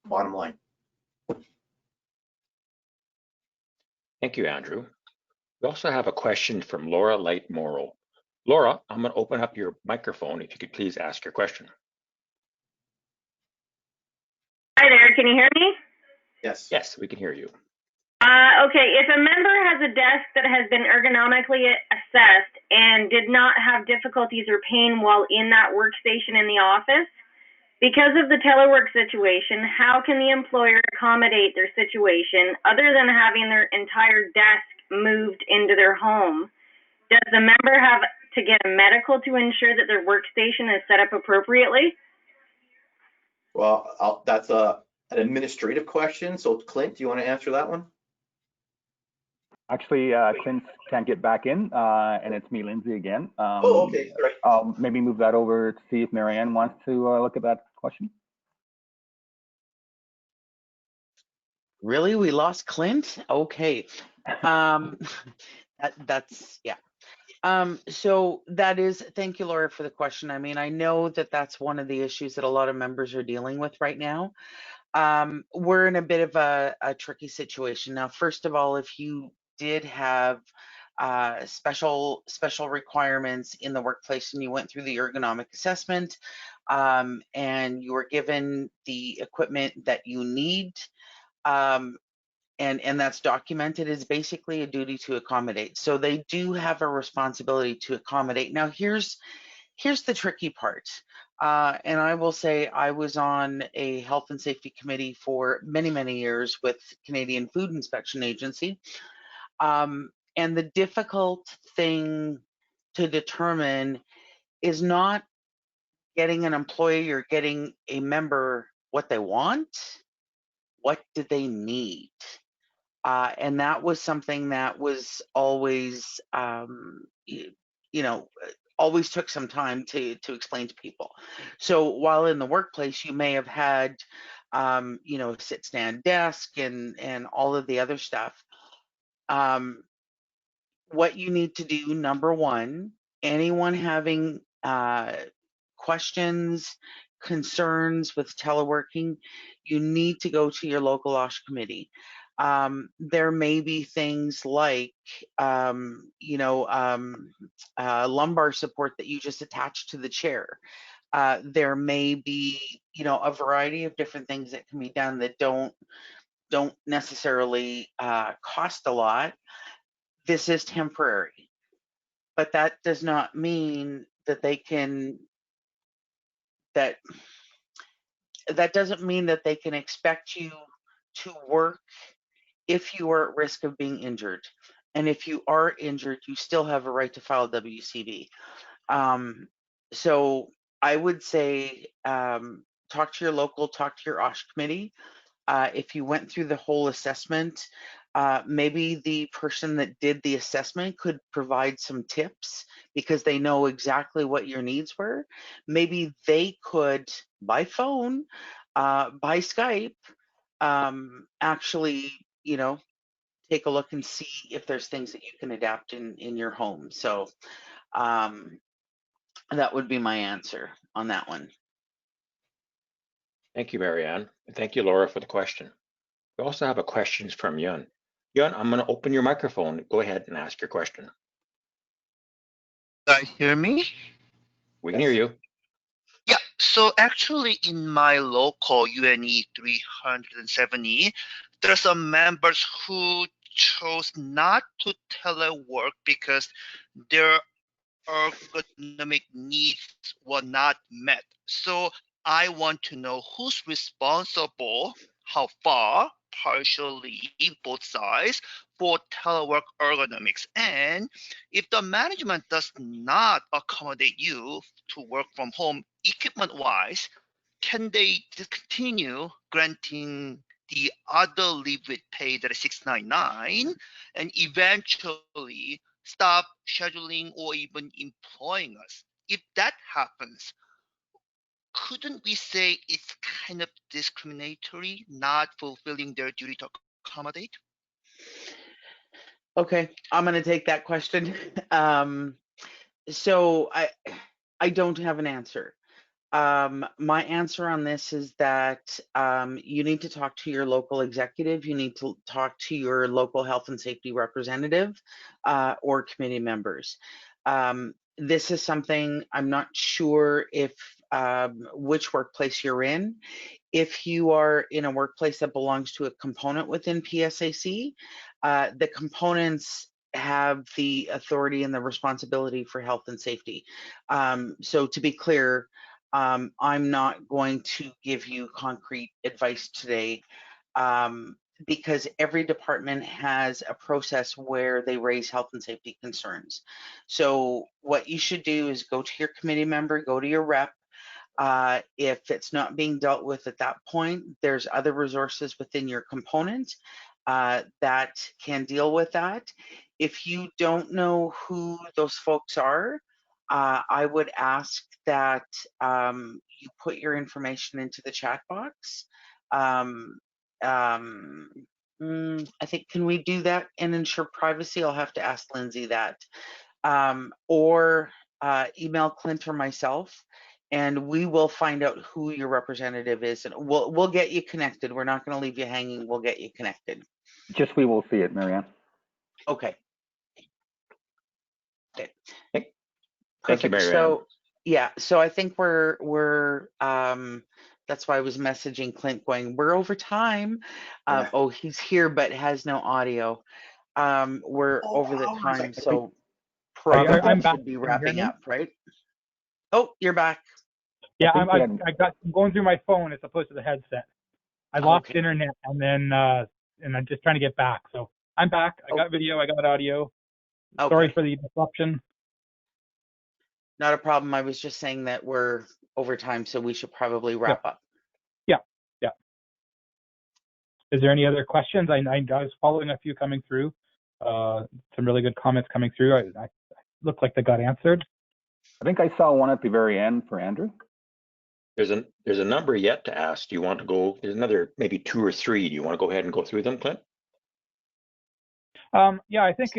bottom line. Thank you, Andrew. We also have a question from Laura Light Morrow. Laura, I'm going to open up your microphone if you could please ask your question. Hi there, can you hear me? Yes. Yes, we can hear you. Okay, if a member has a desk that has been ergonomically assessed and did not have difficulties or pain while in that workstation in the office, because of the telework situation, how can the employer accommodate their situation other than having their entire desk moved into their home? Does the member have to get a medical to ensure that their workstation is set up appropriately? Well, that's an administrative question. So Clint, do you want to answer that one? Actually, Clint can't get back in, and it's me, Lindsay, again. Oh, okay. All right. I'll maybe move that over to see if Marianne wants to look at that question. Really? We lost Clint? Okay. That's, yeah. So that is, thank you, Laura, for the question. I mean, I know that that's one of the issues that a lot of members are dealing with right now. We're in a bit of a tricky situation. Now, first of all, if you did have special requirements in the workplace and you went through the ergonomic assessment, and you were given the equipment that you need, and that's documented, is basically a duty to accommodate. So they do have a responsibility to accommodate. Now, here's the tricky part. And I will say I was on a health and safety committee for many, many years with Canadian Food Inspection Agency. And the difficult thing to determine is not getting an employee or getting a member what they want. What do they need? And that was something that was always, always took some time to explain to people. So while in the workplace, you may have had, sit stand desk and all of the other stuff. What you need to do, number one, anyone having questions, concerns with teleworking, you need to go to your local OSH committee. There may be things like, lumbar support that you just attach to the chair. There may be, a variety of different things that can be done that don't necessarily cost a lot. This is temporary, but that does not mean that they can, that doesn't mean that they can expect you to work if you are at risk of being injured. And if you are injured, you still have a right to file WCB. So I would say talk to your local, talk to your OSH committee. If you went through the whole assessment, maybe the person that did the assessment could provide some tips because they know exactly what your needs were. Maybe they could, by phone, by Skype, actually, take a look and see if there's things that you can adapt in your home. So That would be my answer on that one. Thank you, Marianne. And thank you, Laura, for the question. We also have a question from Yun. Yun, I'm going to open your microphone. Go ahead and ask your question. Guys hear me? We can hear you. Yeah, so actually in my local UNE 370, there are some members who chose not to telework because their ergonomic needs were not met. So I want to know who's responsible, how far, partially, both sides, for telework ergonomics. And if the management does not accommodate you to work from home equipment-wise, can they continue granting the other leave with pay that is 699 and eventually stop scheduling or even employing us? If that happens, couldn't we say it's kind of discriminatory, not fulfilling their duty to accommodate? Okay, I'm going to take that question. So I don't have an answer. My answer on this is that you need to talk to your local executive. You need to talk to your local health and safety representative or committee members. This is something I'm not sure if which workplace you're in. If you are in a workplace that belongs to a component within PSAC, the components have the authority and the responsibility for health and safety. So to be clear, I'm not going to give you concrete advice today because every department has a process where they raise health and safety concerns. So what you should do is go to your committee member, go to your rep. If it's not being dealt with at that point, there's other resources within your component that can deal with that. If you don't know who those folks are, I would ask that you put your information into the chat box. I think, can we do that and ensure privacy? I'll have to ask Lindsay that. Or email Clint or myself, and we will find out who your representative is, and we'll get you connected. We're not going to leave you hanging. We'll get you connected. Just we will see it, Marianne. Okay. Okay. Thank you, Marianne. So yeah, so I think we're that's why I was messaging Clint going, we're over time. Yeah. Oh, he's here but has no audio. We're over the time, so probably I'm back. should be Can you hear wrapping me? up, right? Oh, you're back. Yeah, I I'm going through my phone as opposed to the headset. I lost Okay. internet and I'm just trying to get back. So I'm back. I got video, I got audio. Sorry Okay. for the disruption. Not a problem. I was just saying that we're over time, so we should probably wrap up. Yeah. Is there any other questions? I was following a few coming through. Some really good comments coming through. I look like they got answered. I think I saw one at the very end for Andrew. There's a number yet to ask. Do you want to go? There's another maybe 2 or 3. Do you want to go ahead and go through them, Clint? Yeah, I think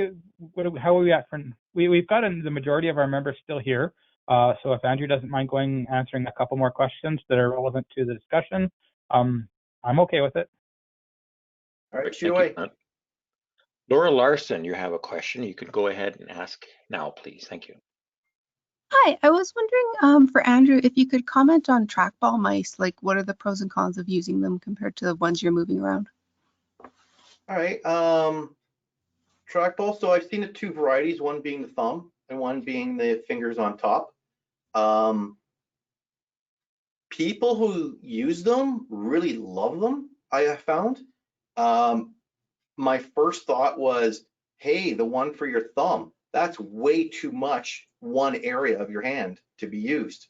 how are we at? We've got the majority of our members still here. So if Andrew doesn't mind answering a couple more questions that are relevant to the discussion, I'm okay with it. All right, shoot Thank away. you, Clint. Laura Larson, you have a question. You can go ahead and ask now, please. Thank you. Hi, I was wondering for Andrew, if you could comment on trackball mice, like what are the pros and cons of using them compared to the ones you're moving around? All right. Trackball. So I've seen the 2 varieties, one being the thumb and one being the fingers on top. People who use them really love them, I have found. My first thought was, hey, the one for your thumb, that's way too much one area of your hand to be used.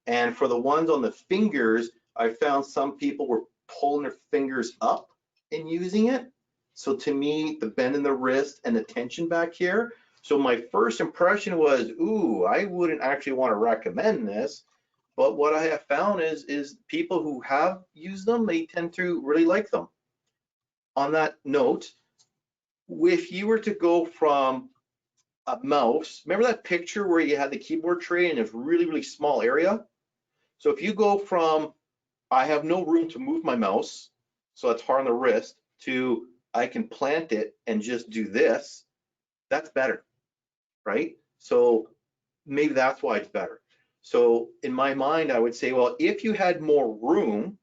And for the ones on the fingers, I found some people were pulling their fingers up and using it. So to me, the bend in the wrist and the tension back here. So my first impression was, ooh, I wouldn't actually want to recommend this. But what I have found is people who have used them, they tend to really like them. On that note, if you were to go from a mouse, remember that picture where you had the keyboard tray in a really, really small area? So if you go from, I have no room to move my mouse, so it's hard on the wrist, to I can plant it and just do this, that's better, right? So maybe that's why it's better. So in my mind, I would say, well, if you had more room,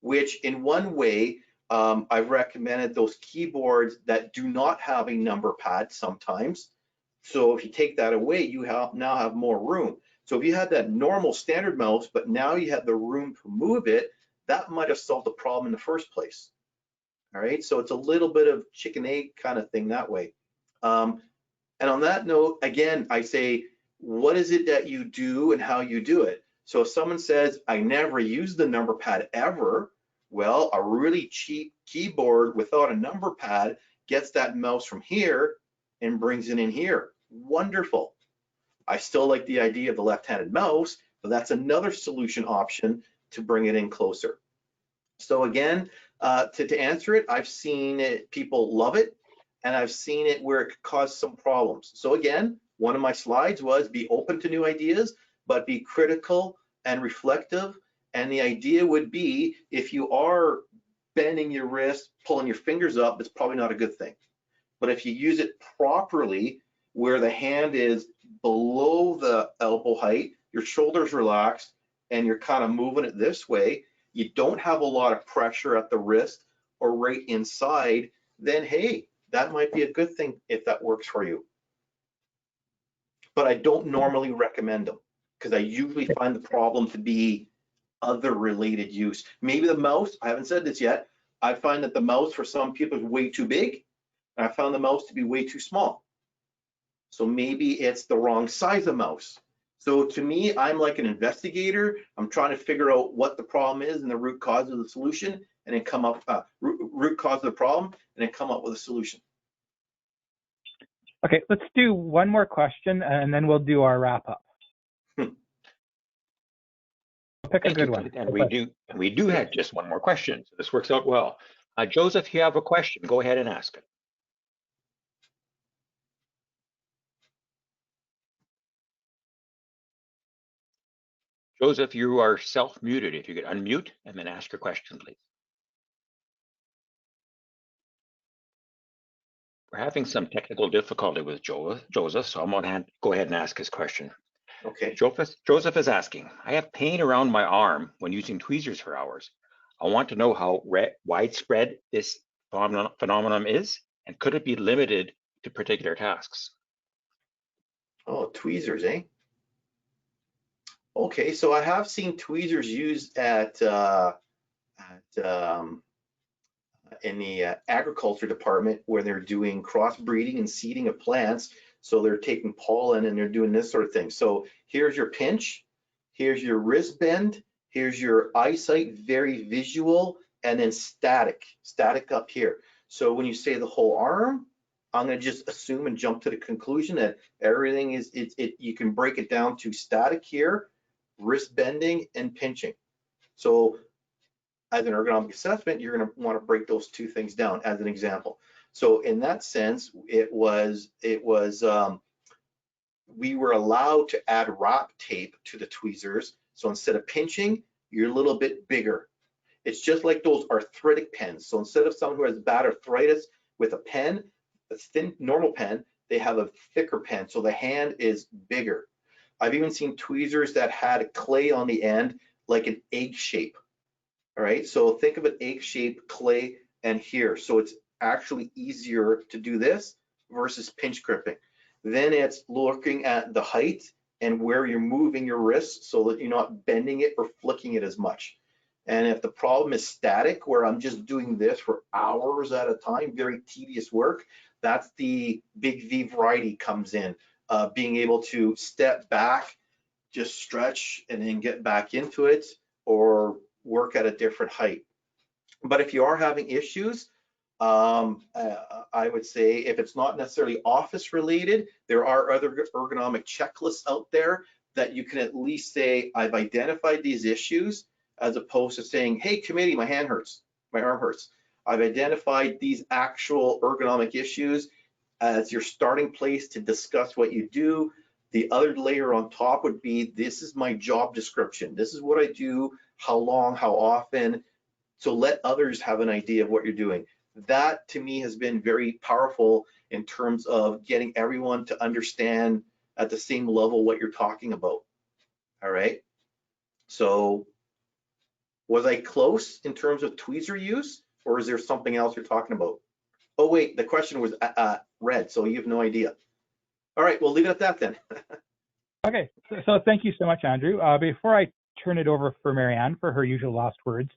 which in one way, I've recommended those keyboards that do not have a number pad sometimes. So if you take that away, you now have more room. So if you had that normal standard mouse, but now you have the room to move it, that might have solved the problem in the first place. All right, so it's a little bit of chicken egg kind of thing that way. And on that note, again, I say, what is it that you do and how you do it? So if someone says, I never use the number pad ever, well, a really cheap keyboard without a number pad gets that mouse from here and brings it in here. Wonderful. I still like the idea of the left-handed mouse, but that's another solution option to bring it in closer. So again, to answer it, I've seen it, people love it, and I've seen it where it could cause some problems. So again, one of my slides was be open to new ideas, but be critical and reflective. And the idea would be, if you are bending your wrist, pulling your fingers up, it's probably not a good thing. But if you use it properly, where the hand is below the elbow height, your shoulders relaxed, and you're kind of moving it this way, you don't have a lot of pressure at the wrist or right inside, then hey, that might be a good thing if that works for you. But I don't normally recommend them because I usually find the problem to be other related use. Maybe the mouse, I haven't said this yet, I find that the mouse for some people is way too big, and I found the mouse to be way too small. So maybe it's the wrong size of mouse. So to me, I'm like an investigator. I'm trying to figure out what the problem is and the root cause of the solution, and then come up, root cause of the problem, and then come up with a solution. Okay, let's do one more question, and then we'll do our wrap up. Pick a good one. And we do have just one more question, so this works out well. Joseph, you have a question, go ahead and ask it. Joseph, you are self-muted. If you could unmute and then ask your question, please. We're having some technical difficulty with Joseph, so I'm going to go ahead and ask his question. Okay. Joseph is asking, I have pain around my arm when using tweezers for hours. I want to know how widespread this phenomenon is, and could it be limited to particular tasks? Oh, tweezers, eh? Okay, so I have seen tweezers used in the agriculture department where they're doing crossbreeding and seeding of plants. So they're taking pollen and they're doing this sort of thing. So here's your pinch, here's your wrist bend, here's your eyesight, very visual, and then static up here. So when you say the whole arm, I'm going to just assume and jump to the conclusion that everything is, you can break it down to static here, wrist bending, and pinching. So as an ergonomic assessment, you're going to want to break those two things down as an example. So in that sense, we were allowed to add wrap tape to the tweezers. So instead of pinching, you're a little bit bigger. It's just like those arthritic pens. So instead of someone who has bad arthritis with a pen, a thin normal pen, they have a thicker pen, so the hand is bigger. I've even seen tweezers that had clay on the end, like an egg shape. All right, so think of an egg shape, clay, and here. So it's actually easier to do this versus pinch gripping. Then it's looking at the height and where you're moving your wrist so that you're not bending it or flicking it as much. And if the problem is static, where I'm just doing this for hours at a time, very tedious work, that's the big V variety comes in. Being able to step back, just stretch, and then get back into it, or work at a different height. But if you are having issues, I would say if it's not necessarily office related, there are other ergonomic checklists out there that you can at least say, I've identified these issues, as opposed to saying, hey committee, my hand hurts, my arm hurts. I've identified these actual ergonomic issues. as your starting place to discuss what you do. The other layer on top would be, this is my job description. This is what I do, how long, how often. So let others have an idea of what you're doing. That to me has been very powerful in terms of getting everyone to understand at the same level what you're talking about. All right. So was I close in terms of tweezer use, or is there something else you're talking about? Oh wait, the question was red, so you have no idea. All right, we'll leave it at that then. Okay, so thank you so much, Andrew. Before I turn it over for Marianne for her usual last words,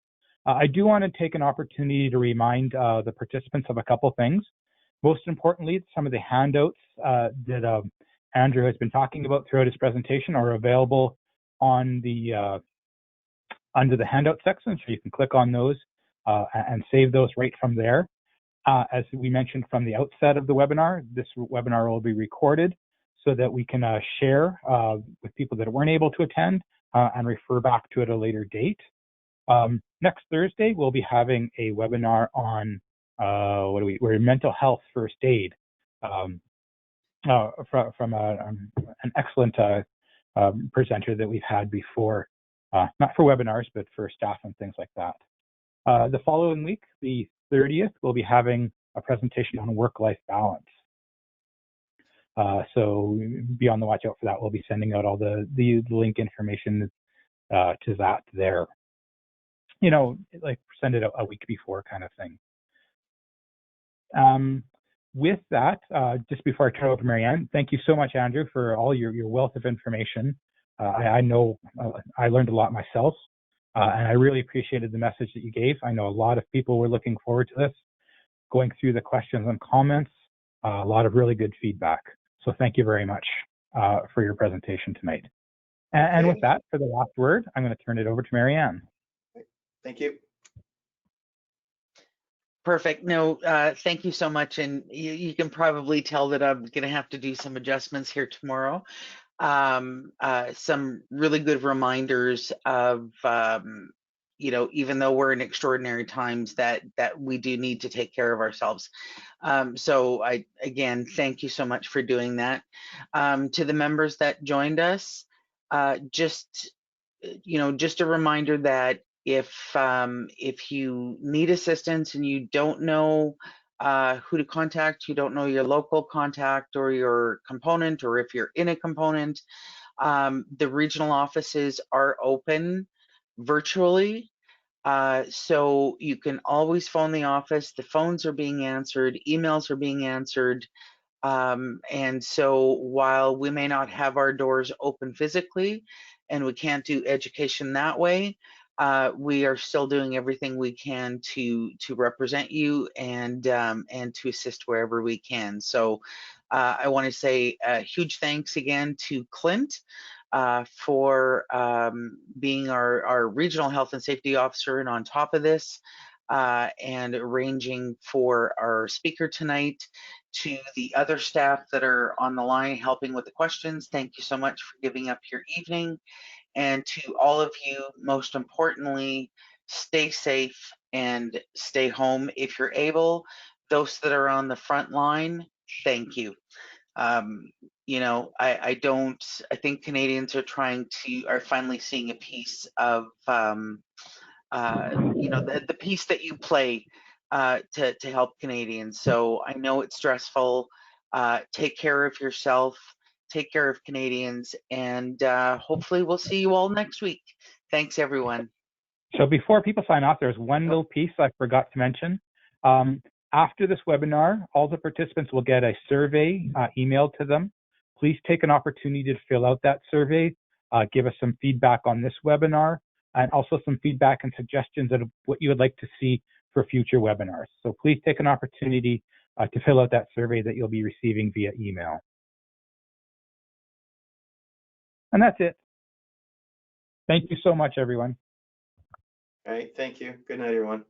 I do want to take an opportunity to remind the participants of a couple things. Most importantly, some of the handouts that Andrew has been talking about throughout his presentation are available on the under the handout section, so you can click on those and save those right from there. As we mentioned from the outset of the webinar, this webinar will be recorded so that we can share with people that weren't able to attend and refer back to it at a later date. Next Thursday, we'll be having a webinar on we're mental health first aid from an excellent presenter that we've had before, not for webinars, but for staff and things like that. The following week, the 30th, we'll be having a presentation on work-life balance. So be on the watch out for that. We'll be sending out all the link information to that there. You know, like send it a week before kind of thing. With that, just before I turn it over to Marianne, thank you so much, Andrew, for all your wealth of information. I know I learned a lot myself, and I really appreciated the message that you gave. I know a lot of people were looking forward to this, going through the questions and comments, a lot of really good feedback. So thank you very much for your presentation tonight. And with that, for the last word, I'm going to turn it over to Marianne. Thank you. Perfect. No, thank you so much. And you can probably tell that I'm going to have to do some adjustments here tomorrow. Some really good reminders of, you know, even though we're in extraordinary times, that we do need to take care of ourselves. So again, thank you so much for doing that. To the members that joined us, just a reminder that if you need assistance and you don't know who to contact, you don't know your local contact or your component, or if you're in a component, the regional offices are open virtually. So you can always phone the office. The phones are being answered, emails are being answered. And so while we may not have our doors open physically and we can't do education that way, we are still doing everything we can to represent you and to assist wherever we can. So I want to say a huge thanks again to Clint for being our regional health and safety officer and on top of this, and arranging for our speaker tonight. To the other staff that are on the line helping with the questions, thank you so much for giving up your evening. And to all of you, most importantly, stay safe and stay home if you're able. Those that are on the front line, thank you. You know, I think Canadians are finally seeing a piece of, you know, the piece that you play to help Canadians. So I know it's stressful. Take care of yourself. Take care of Canadians, and hopefully we'll see you all next week. Thanks, everyone. So before people sign off, there's one little piece I forgot to mention. After this webinar, all the participants will get a survey emailed to them. Please take an opportunity to fill out that survey, give us some feedback on this webinar, and also some feedback and suggestions of what you would like to see for future webinars. So please take an opportunity to fill out that survey that you'll be receiving via email. And that's it. Thank you so much, everyone. All right, thank you. Good night, everyone.